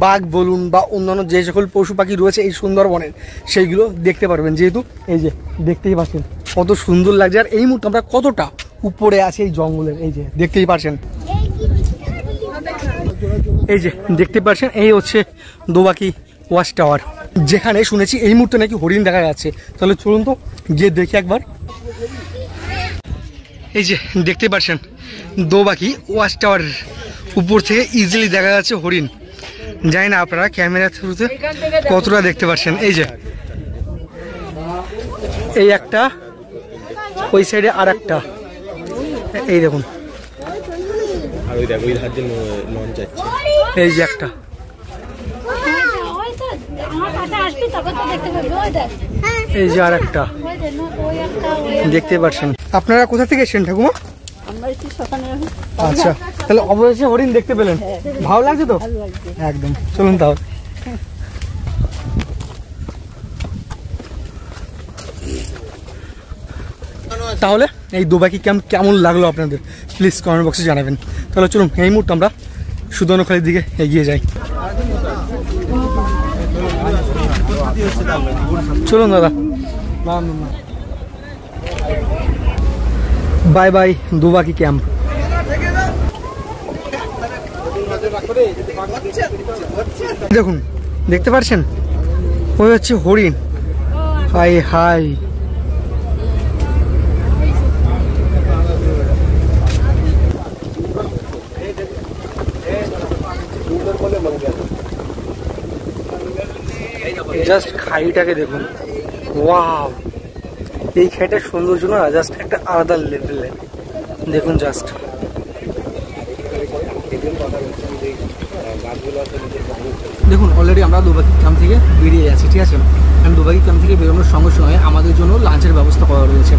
বাঘ বলুন বা অন্যান্য যে সকল পশু পাখি রয়েছে এই সুন্দরবনের, সেইগুলো দেখতে পারবেন। যেহেতু এই যে দেখতেই পাচ্ছেন কত সুন্দর লাগছে, আর এই মুহূর্তে আমরা কতটা উপরে আছে এই জঙ্গলের। এই যে দেখতেই পাচ্ছেন, এই যে দেখতে পাচ্ছেন, এই হচ্ছে দোবাকি ওয়াচ টাওয়ার, যেখানে শুনেছি এই মুহূর্তে নাকি হরিণ দেখা যাচ্ছে। তাহলে চলুন তো গিয়ে দেখি একবার। এই যে দেখতে পাচ্ছেন দোবাকি ওয়াচ টাওয়ারের উপর থেকে ইজিলি দেখা যাচ্ছে হরিণ। জানি না আপনারা ক্যামেরা থ্রুতে কতটা দেখতে পাচ্ছেন। এই যে এই একটা, ওই সাইডে আর একটা, এই দেখুন, এই যে একটা, এই যে আর একটা দেখতে পাচ্ছেন। আপনারা কোথা থেকে এসেছেন ঠাকুমা? আচ্ছা, তাহলে অবশ্যই হরিণ দেখতে পেলেন, ভালো লাগছে তো? একদম, চলুন তাহলে। তাহলে এই দোবাকি ক্যাম্প কেমন লাগলো আপনাদের প্লিজ কমেন্ট বক্সে জানাবেন। তাহলে চলুন এই মুহূর্তে আমরা সুদর্ণখালির দিকে এগিয়ে যাই। চলুন দাদা, বাই বাই দোবাকি ক্যাম্প। দেখুন দেখতে পাচ্ছেন, ওই হচ্ছে হরিণ। হাই হাই, জাস্ট খাইটাকে দেখুন, ওয়াও, এই খাইটার সৌন্দর্য না জাস্ট একটা আলাদা লেভেলের। দেখুন জাস্ট, দেখুন অলরেডি আমরা দোবাকি ক্যাম্প থেকে বেরিয়ে যাচ্ছি। ঠিক আছে, কারণ দোবাকি ক্যাম্প থেকে বেরোনোর সঙ্গে সঙ্গে আমাদের জন্য লাঞ্চের ব্যবস্থা করা রয়েছে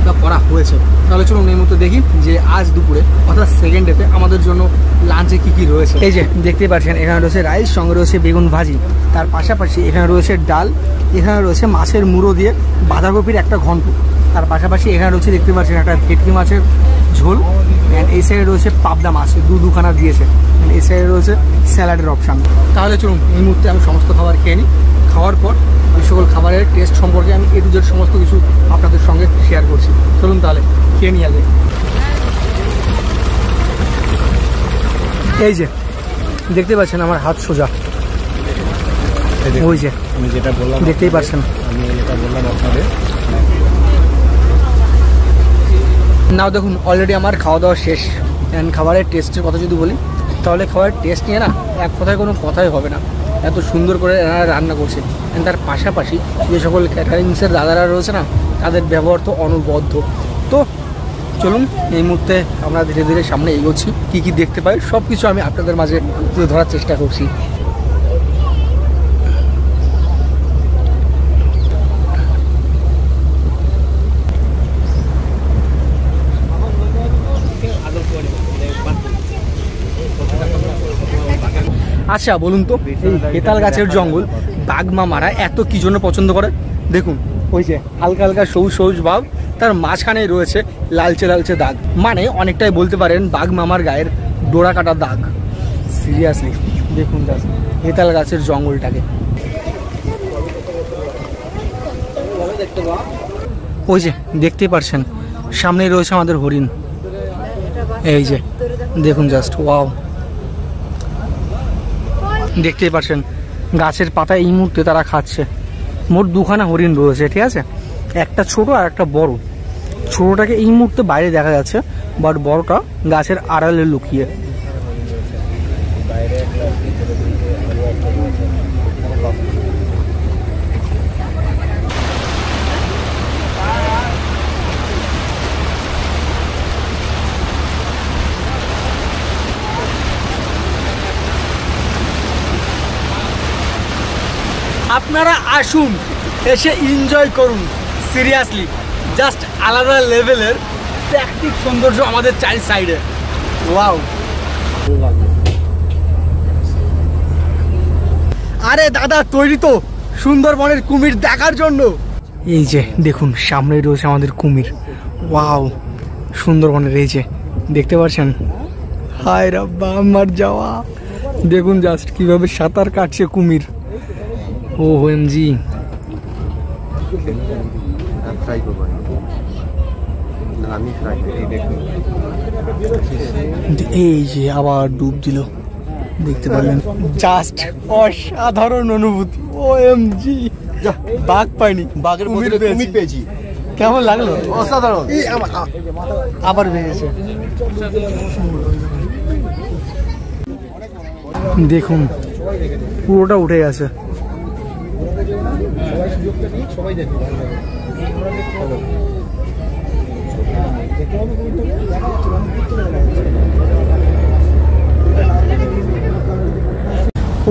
বা করা হয়েছে। তাহলে চলুন এই মুহূর্তে দেখি যে আজ দুপুরে অর্থাৎ সেকেন্ড ডেতে আমাদের জন্য লাঞ্চে কি কি রয়েছে। এই যে দেখতে পাচ্ছেন, এখানে রয়েছে রাইস, সঙ্গে রয়েছে বেগুন ভাজি, তার পাশাপাশি এখানে রয়েছে ডাল, এখানে রয়েছে মাছের মুড়ো দিয়ে বাঁধাকপির একটা ঘন্ট, তার পাশাপাশি এখানে রয়েছে দেখতে পাচ্ছেন একটা ভেটকি মাছের ঝোল, অ্যান্ড এই সাইডে রয়েছে পাবদা মাছ দুখানা দিয়েছে, এই সাইডে রয়েছে স্যালাডের অপশান। তাহলে চলুন এই মুহূর্তে আমি সমস্ত খাবার খেয়ে নিই, খাওয়ার পর এই সকল খাবারের টেস্ট সম্পর্কে আমি এ টু জেড সমস্ত কিছু আপনাদের সঙ্গে শেয়ার করছি। চলুন তাহলে খেয়ে নিয়ে আগে। এই যে দেখতে পাচ্ছেন আমার হাত সোজা, ওই যে আমি যেটা বললাম দেখতেই পাচ্ছেন, আমি যেটা বললাম আপনাদের। নাও দেখুন অলরেডি আমার খাওয়া দাওয়া শেষ, অ্যান্ড খাবারের টেস্টের কথা যদি বলি তাহলে খাবারের টেস্ট নিয়ে না এক কথায় কোনো কথাই হবে না, এত সুন্দর করে এনারা রান্না করছে। অ্যান্ড তার পাশাপাশি যে সকল ক্যাটারিংসের দাদারা রয়েছে না, তাদের ব্যবহার তো অনবদ্য। তো চলুন এই মুহূর্তে আমরা ধীরে ধীরে সামনে এগোচ্ছি, কী কী দেখতে পাই সব কিছু আমি আপনাদের মাঝে তুলে ধরার চেষ্টা করছি। আচ্ছা বলুন তো, এই হেতাল গাছের জঙ্গল বাঘ মামারা এত কি জন্য পছন্দ করে? দেখুন ওই যে হালকা হালকা সবুজ সবুজ ভাব, তার মাঝখানে রয়েছে লালচে লালচে দাগ, মানে অনেকটাই বলতে পারেন বাঘ মামার গায়ের ডোরা কাটা দাগ। সিরিয়াসলি দেখুন হেতাল গাছের জঙ্গলটাকে। ওই যে দেখতেই পারছেন সামনেই রয়েছে আমাদের হরিণ, এই যে দেখুন জাস্ট ওয়াও। দেখতেই পাচ্ছেন গাছের পাতা এই মুহূর্তে তারা খাচ্ছে। মোট দুখানা হরিণ রয়েছে, ঠিক আছে, একটা ছোট আর একটা বড়। ছোটটাকে এই মুহূর্তে বাইরে দেখা যাচ্ছে, বাট বড়টা গাছের আড়ালে লুকিয়ে। আপনারা আসুন, এসে এনজয় করুন। সিরিয়াসলি জাস্ট আলাদা লেভেলের প্রাকৃতিক সৌন্দর্য আমাদের চারি সাইডে। ওয়াও। আরে দাদা তৈরি তো সুন্দরবনের কুমির দেখার জন্য? এই যে দেখুন সামনেই রয়েছে আমাদের কুমির। ওয়াও, সুন্দরবনের এই যে দেখতে পাচ্ছেন। হায় রাব্বা আমার যাওয়া, দেখুন জাস্ট কিভাবে সাঁতার কাটছে কুমির। OMG, এই যে আবার ডুব দিল, দেখতে পারলেন, জাস্ট অসাধারণ অনুভূতি। OMG, বাঘ পাইনি, বাঘের কুমির পেয়েছি। কেমন লাগলো? অসাধারণ। আবার বেরিয়েছে, দেখুন পুরোটা উঠে গেছে।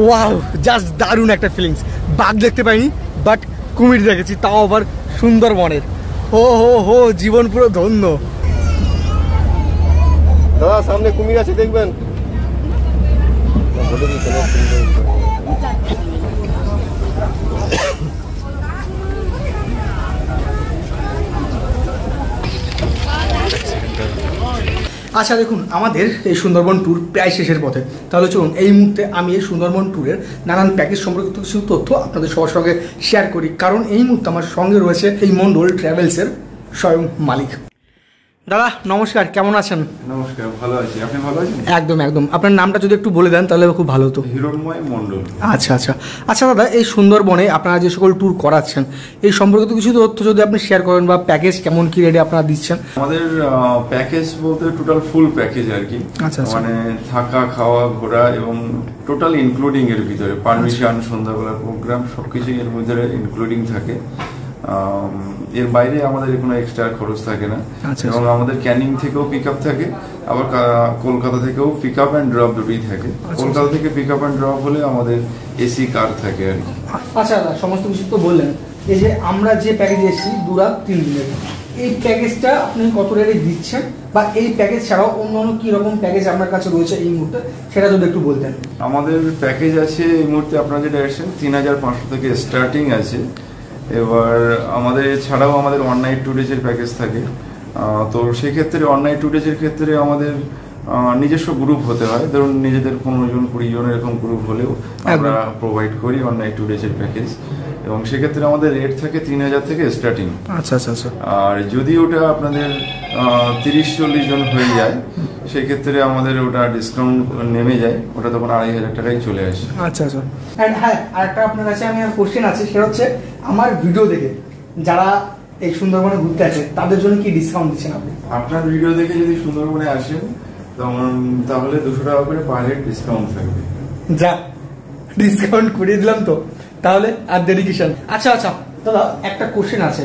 ওয়াও, জাস্ট দারুণ একটা ফিলিংস। বাঘ দেখতে পাইনি, বাট কুমির দেখেছি, তাও আবার সুন্দরবনের। হো হো হো, জীবন পুরো ধন্য। দাদা সামনে কুমির আছে, দেখবেন। আচ্ছা দেখুন, আমাদের এই সুন্দরবন ট্যুর প্রায় শেষের পথে। তাহলে চলুন এই মুহূর্তে আমি এই সুন্দরবন ট্যুরের নানান প্যাকেজ সম্পর্কিত কিছু তথ্য আপনাদের সবার সঙ্গে শেয়ার করি, কারণ এই মুহূর্তে আমার সঙ্গে রয়েছে এই মন্ডল ট্রাভেলসের স্বয়ং মালিক। দাদা নমস্কার, কেমন আছেন? নমস্কার, ভালো আছি। আপনি ভালো আছেন? একদম একদম। আপনার নামটা যদি একটু বলে দেন তাহলে খুব ভালো হতো। হিরণময় মণ্ডল। আচ্ছা আচ্ছা আচ্ছা দাদা, এই সুন্দরবনে আপনারা যে সকল ট্যুর করাচ্ছেন এই সম্পর্কিত কিছু তথ্য যদি আপনি শেয়ার করেন, বা প্যাকেজ কেমন কি রেটে আপনারা দিচ্ছেন? আমাদের প্যাকেজ বলতে টোটাল ফুল প্যাকেজ আর কি। আচ্ছা, মানে থাকা, খাওয়া, ঘোরা এবং টোটাল ইনক্লুডিং এর ভিতরে পারমিশন, সন্ধ্যাবেলার প্রোগ্রাম সবকিছু এর ভিতরে ইনক্লুডিং থাকে। এর বাইরে আমাদের কোনো এক্সট্রা খরচ থাকে না। এবং আমাদের ক্যানিং থেকেও পিক আপ থাকে, আবার কলকাতা থেকেও পিক আপ অ্যান্ড ড্রপ দুটোই থাকে। কলকাতা থেকে পিক আপ অ্যান্ড ড্রপ হলে আমাদের এসি কার থাকে আর কি। আচ্ছা দাদা, সমস্ত কিছু তো বললেন। এই যে আমরা যে প্যাকেজ এসেছি 2 রাত 3 দিনের, এই প্যাকেজটা আপনি কত রেটে দিচ্ছেন, বা এই প্যাকেজ ছাড়াও অন্যান্য কি রকম প্যাকেজ আপনার কাছে রয়েছে এই মুহূর্তে, সেটা যদি একটু বলতেন। আমাদের প্যাকেজ আছে এই মুহূর্তে আপনারা যেটা এসেছেন 3500 থেকে স্টার্টিং আছে। এবার আমাদের এছাড়াও আমাদের 1 নাইট 2 ডেজের প্যাকেজ থাকে। তো সেক্ষেত্রে 1 নাইট 2 ডেজের ক্ষেত্রে আমাদের নিজস্ব গ্রুপ হতে হয়। ধরুন নিজেদের 15 জন 20 জন এরকম গ্রুপ হলেও আমরা প্রোভাইড করি 1 নাইট 2 ডেজের প্যাকেজ। এবং সেক্ষেত্রে আমাদের রেট থাকে 3000 থেকে স্টার্টিং। আচ্ছা আচ্ছা আচ্ছা। আর যদি ওটা আপনাদের 30-40 জন হয়ে যায় সেক্ষেত্রে আমাদের ওটা ডিসকাউন্ট নেমে যায়, ওটা তখন 2500 টাকায় চলে আসে। আচ্ছা আচ্ছা। হ্যাঁ, আরেকটা আপনার কাছে আমি আর কোশ্চেন আছে, সেটা হচ্ছে আমার ভিডিও দেখে যারা এই সুন্দরবনে ঘুরতে আসে তাদের জন্য কি ডিসকাউন্ট দিচ্ছেন আপনি? আপনার ভিডিও দেখে যদি সুন্দরবনে আসেন তাহলে 200 টাকা করে পার হেড ডিসকাউন্ট থাকবে। যা, ডিসকাউন্ট করিয়ে দিলাম তো, তাহলে আর দেরি কিসের? আচ্ছা আচ্ছা দাদা, একটা কোশ্চেন আছে।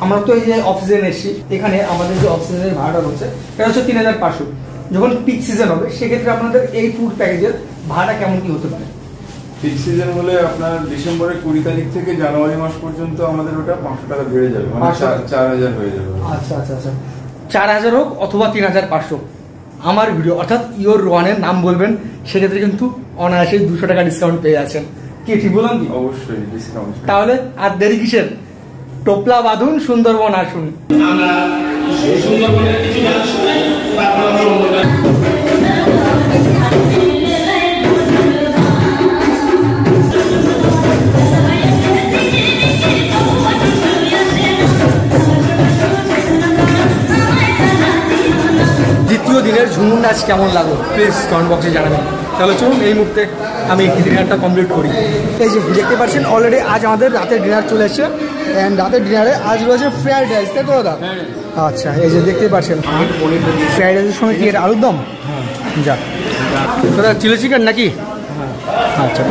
আমরা তো এই যে অক্সিজেন এসছি, এখানে আমাদের যে অক্সিজেনের ভাড়াটা হচ্ছে সেটা হচ্ছে 3500। যখন পিক সিজন হবে সেক্ষেত্রে আপনাদের এই ট্যুর প্যাকেজের ভাড়া কেমন কি হতে পারে? পিক সিজন হলে আপনার ডিসেম্বরের 20 তারিখ থেকে জানুয়ারি মাস পর্যন্ত আমাদের ওটা 500 টাকা বেড়ে যাবে, মানে 4000 হয়ে যাবে। আচ্ছা আচ্ছা আচ্ছা, 4000 হোক অথবা 3500, আমার ভিডিও অর্থাৎ ইওর রোয়ানের নাম বলবেন, সেক্ষেত্রে কিন্তু অনায়াসে 200 টাকা ডিসকাউন্ট পেয়ে যাচ্ছেন। কি ঠিক বললাম কি? অবশ্যই ডিসকাউন্ট। তাহলে আর দেরি কিসের? টোপলা বাঁধুন, সুন্দরবন আসুন। দ্বিতীয় দিনের ঝুমুর নাচ কেমন লাগলো প্লিজ কমেন্ট বক্সে জানাবেন। তাহলে চলুন এই মুহূর্তে আমি ডিনারটা কমপ্লিট করি। এই যে দেখতে পাচ্ছেন অলরেডি আজ আমাদের রাতের ডিনার চলে এসছে, অ্যান্ড রাতের ডিনারে আজ রয়েছে ফ্রাইড রাইস, তাই তো দাদা? আচ্ছা, এই যে দেখতেই পাচ্ছেন ফ্রাইড রাইসের সঙ্গে কি এটা আলুর দম? যাক দাদা, চিলি চিকেন নাকি? আচ্ছা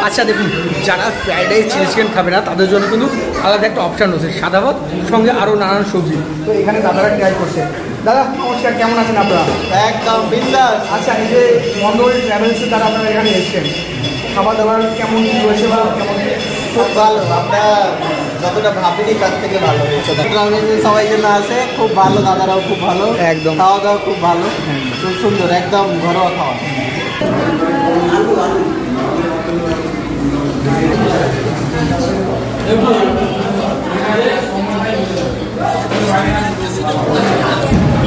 আচ্ছা, দেখুন যারা ফ্রাইড রাইস চিলি চিকেন খাবে না তাদের জন্য কিন্তু আলাদা একটা অপশান রয়েছে, সাদা ভাত সঙ্গে আরও নানান সবজি। তো এখানে দাদারা ট্রাই করছে। দাদা নমস্কার, কেমন আছেন আপনারা? একদম বিন্দাস। আচ্ছা, এই যে মন্ডল ট্রাভেলসে তারা আপনারা এখানে এসছেন, খাবার দাবার কেমন রয়েছে বা কেমন? খুব ভালো, আমরা যতটা ভাবিনি তার থেকে ভালো হয়েছে। সবাই জন্য আছে, খুব ভালো, দাদারাও খুব ভালো, একদম খাওয়া দাওয়া খুব ভালো, খুব সুন্দর, একদম ঘরোয়া খাওয়া।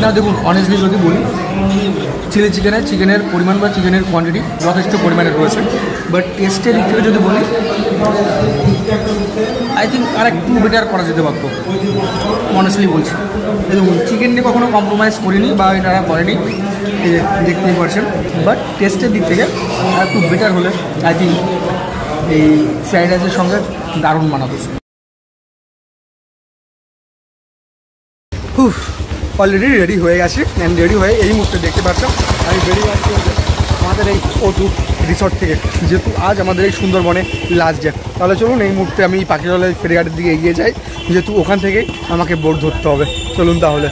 না দেখুন, অনেস্টলি যদি বলি চিলি চিকেনের পরিমাণ বা চিকেনের কোয়ান্টিটি যথেষ্ট পরিমাণে রয়েছে, বাট টেস্টের দিক থেকে যদি বলি আই থিঙ্ক আর একটু বেটার করা যেতে পারত, অনেস্টলি বলছি। দেখুন চিকেন নিয়ে কখনো কম্প্রোমাইজ করিনি বা এনারা করেনি, এই যে দেখতেই পারছেন, বাট টেস্টের দিক থেকে আর একটু বেটার হলে আই থিঙ্ক এই ফ্রাইড রাইসের সঙ্গে দারুণ মানাতো। অলরেডি রেডি হয়ে গেছি, অ্যান্ড রেডি হয়ে এই মুহূর্তে দেখতে পাচ্ছেন আমি বেরিয়ে আসছি আমাদের এই O2 রিসর্ট থেকে, যেহেতু আজ আমাদের এই সুন্দরবনে লাস্ট ডে। তাহলে চলুন এই মুহূর্তে আমি পাখিরালয় ফেরিঘাটের দিকে এগিয়ে যাই, যেহেতু ওখান থেকেই আমাকে বোট ধরতে হবে। চলুন তাহলে।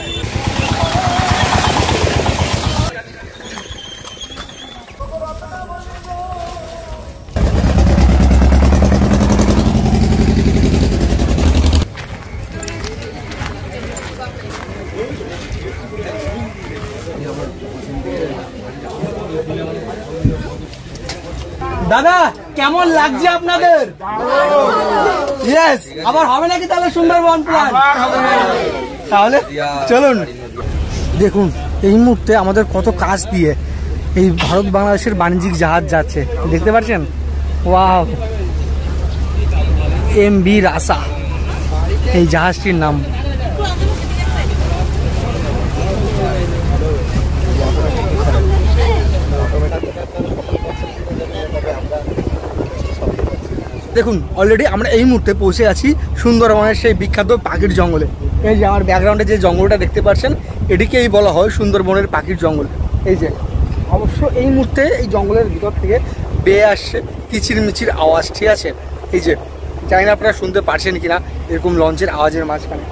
দাদা কেমন লাগছে আপনাদের? ইয়েস, আবার হবে নাকি তাহলে সুন্দরবন প্ল্যান? তাহলে চলুন। দেখুন এই মুহূর্তে আমাদের কত কাজ দিয়ে এই ভারত বাংলাদেশের বাণিজ্যিক জাহাজ যাচ্ছে, দেখতে পাচ্ছেন? ওয়াও, MV রাসা এই জাহাজটির নাম। দেখুন অলরেডি আমরা এই মুহূর্তে পৌঁছে আছি সুন্দরবনের সেই বিখ্যাত পাখির জঙ্গলে। এই যে আমার ব্যাকগ্রাউন্ডে যে জঙ্গলটা দেখতে পাচ্ছেন এটিকেই বলা হয় সুন্দরবনের পাখির জঙ্গল। এই যে অবশ্য এই মুহূর্তে এই জঙ্গলের ভিতর থেকে বেয়ে আসছে কিচির মিচির আওয়াজ, ঠিক আছে? এই যে জানি না আপনারা শুনতে পারছেন কিনা এরকম লঞ্চের আওয়াজের মাঝখানে।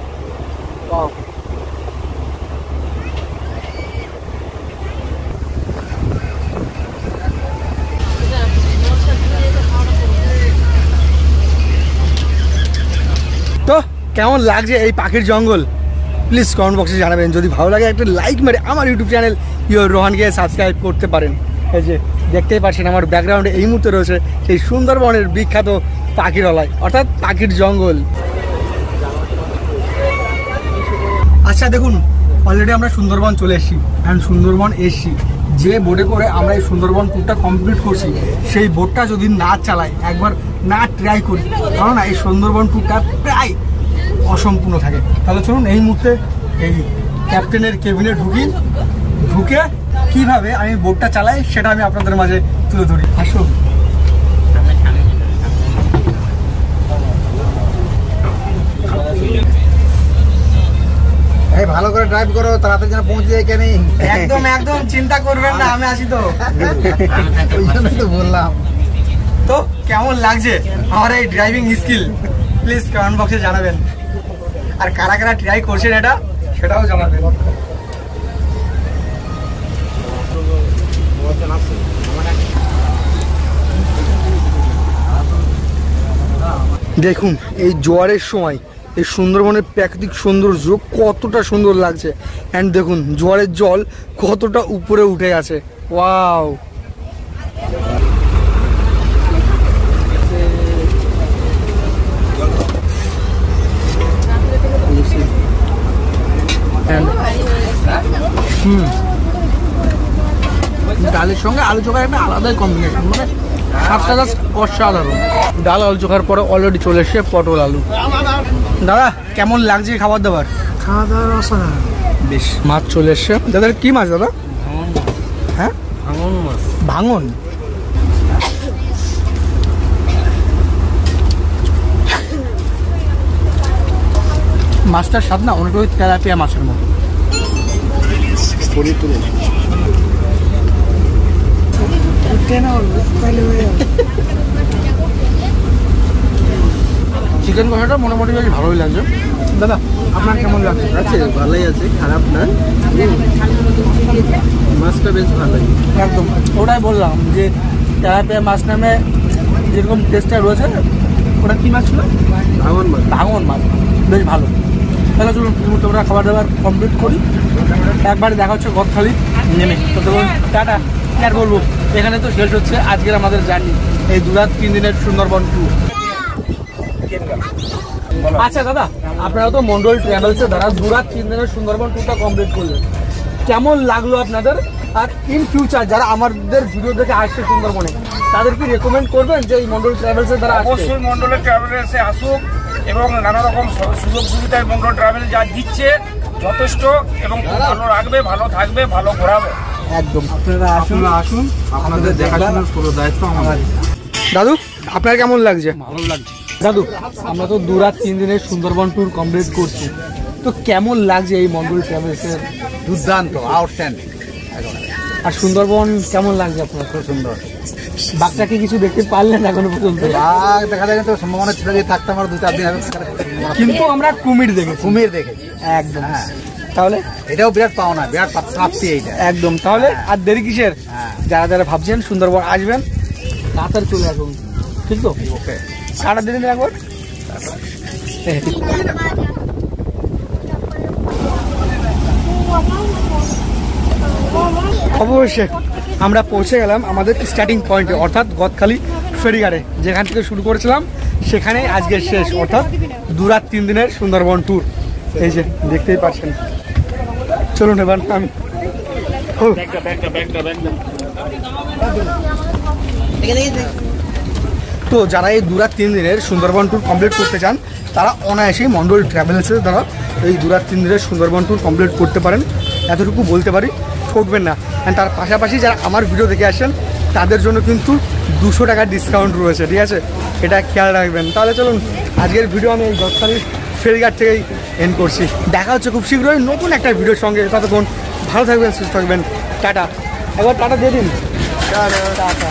তো কেমন লাগছে এই পাখির জঙ্গল প্লিজ কমেন্ট বক্সে জানাবেন। যদি ভালো লাগে একটা লাইক মেরে আমার ইউটিউব চ্যানেল ইয়োর রোহানকে সাবস্ক্রাইব করতে পারেন। এই যে দেখতেই পাচ্ছেন আমার ব্যাকগ্রাউন্ডে এই মুহূর্তে রয়েছে সেই সুন্দরবনের বিখ্যাত পাখিরালয় অর্থাৎ পাখির জঙ্গল। আচ্ছা দেখুন অলরেডি আমরা সুন্দরবন চলে এসেছি, অ্যান্ড সুন্দরবন এসছি যে বোটে করে আমরা এই সুন্দরবন ট্যুরটা কমপ্লিট করছি, সেই বোটটা যদি না চালাই, একবার না ট্রাই করি, কারণ এই সুন্দরবন ট্যুরটা প্রায় অসম্পূর্ণ থাকে। তাহলে চলুন এই মুহূর্তে এই ক্যাপ্টেনের কেবিনে ঢুকে কিভাবে আমি বোটটা চালাই সেটা আমি আপনাদের মাঝে তুলে ধরি। আসুন। ভালো করে ড্রাইভ করো, তাড়াতাড়ি যেন পৌঁছে যায়। এখানে একদম একদম চিন্তা করবেন না, আমি আছি তো। ওই জন্যই তো বললাম। তো কেমন লাগছে আমার এই ড্রাইভিং স্কিল প্লিজ কমেন্ট বক্সে জানাবেন, আর কারা কারা ট্রাই করছেন এটা সেটাও জানাবেন। দেখুন এই জোয়ারের সময় এই সুন্দরবনের প্রাকৃতিক সৌন্দর্য কতটা সুন্দর লাগছে, অ্যান্ড দেখুন জোয়ারের জল কতটা উপরে উঠে গেছে। ওয়াও। ডালের সঙ্গে আলু চোখার একটা আলাদাই কম্বিনেশন, মানে স্বাদটা জাস্ট অসাধারণ। ডাল আলু চোখার পরে অলরেডি চলে এসছে পটল আলু। দাদা কেমন লাগছে খাবার দাবার? খাওয়া দাওয়ার অসাধারণ। বেশ, মাছ চলে এসছে। দাদা কি মাছ দাদা? হ্যাঁ, ভাঙন মাছ। ভাঙন। মাছটার স্বাদ না অনেকটা ওই তেলাপিয়া মাছের মতো। চিকেন কষাটা মোটামুটি বেশ ভালোই লাগছে। দাদা আপনার কেমন লাগছে? আছে, ভালোই আছে, খারাপ না, মাছটা বেশ ভালোই। একদম ওটাই বললাম যে তেলাপিয়া মাছ নামে যেরকম টেস্টটা রয়েছে, ওটা কী মাছ ছিল? ভাঙন মাছ। ভাঙন মাছ বেশ ভালো। তাহলে চলুন তোমরা খাবার দাবার কমপ্লিট করি, একবারে দেখা হচ্ছে গদখালি নেমে। তো তখন টাটা। আর বলবো, এখানে তো শেষ হচ্ছে আজকের আমাদের জার্নি, এই 2 রাত 3 দিনের সুন্দরবন ট্যুর। আচ্ছা দাদা, আপনারা তো মন্ডল ট্রাভেলসের দ্বারা 2 রাত 3 দিনের সুন্দরবন ট্যুরটা কমপ্লিট করলেন, কেমন লাগলো আপনাদের? আর ইন ফিউচার যারা আমাদের ভিডিও দেখে আসছে সুন্দরবনে, তাদের কি রেকমেন্ড করবেন যে এই মন্ডল ট্রাভেলসের দ্বারা? অবশ্যই মন্ডলের ট্রাভেলসে আসুক এবং নানা রকম সুযোগ সুবিধায় মন্ডল ট্রাভেল যা দিচ্ছে যথেষ্ট, এবং খুব ভালো রাখবে, ভালো থাকবে, ভালো ঘোরাবে। একদম। আপনারা আসুন, আপনাদের দেখাশোনার পুরো দায়িত্ব আমাদের। দাদু আপনার কেমন লাগছে? ভালো লাগছে। দাদু আমরা তো 2 রাত 3 দিনের সুন্দরবন ট্যুর কমপ্লিট করছি, তো কেমন লাগছে এই মন্ডল ট্রাভেলসের? দুর্দান্ত, আউটস্ট্যান্ডিং। আর সুন্দরবন কেমন লাগছে আপনার? খুব সুন্দর। বাঘটাকে কিছু দেখতে পারলেন এখনো পর্যন্ত? বাঘ দেখা যায় তো সম্ভাবনা ছিল যে থাকতাম আর 2-4 দিন আগে, কিন্তু আমরা কুমির দেখেছি। কুমির দেখেছি একদম। হ্যাঁ, তাহলে এটাও বিরাট পাওনা, বিরাট প্রাপ্তি এইটা। একদম। তাহলে আর দেরি কিসের? হ্যাঁ। যারা যারা ভাবছেন সুন্দরবন আসবেন, তাড়াতাড়ি চলে আসুন, ঠিক তো? ওকে, সারা দিন একবার। অবশ্যই আমরা পৌঁছে গেলাম আমাদের স্টার্টিং পয়েন্টে, অর্থাৎ গদখালি ফেরিঘাটে। যেখান থেকে শুরু করেছিলাম সেখানে আজকের শেষ, অর্থাৎ 2 রাত 3 দিনের সুন্দরবন ট্যুর। এই যে দেখতেই পাচ্ছেন। চলুন এবার আমি তো যারা এই 2 রাত 3 দিনের সুন্দরবন ট্যুর কমপ্লিট করতে চান, তারা অনায়াসেই মন্ডল ট্রাভেলসের দ্বারা এই 2 রাত 3 দিনের সুন্দরবন ট্যুর কমপ্লিট করতে পারেন, এতটুকু বলতে পারি। ঠকবেন না। অ্যান্ড তার পাশাপাশি যারা আমার ভিডিও দেখে আসেন, তাদের জন্য কিন্তু 200 টাকার ডিসকাউন্ট রয়েছে, ঠিক আছে? এটা খেয়াল রাখবেন। তাহলে চলুন আজকের ভিডিও আমি এই গদখালি ফেরিঘাট থেকেই এন্ড করছি। দেখা হচ্ছে খুব শীঘ্রই নতুন একটা ভিডিওর সঙ্গে। ততক্ষণ ভালো থাকবেন, সুস্থ থাকবেন। টাটা। একবার টাটা দিয়ে দিন। টাটা।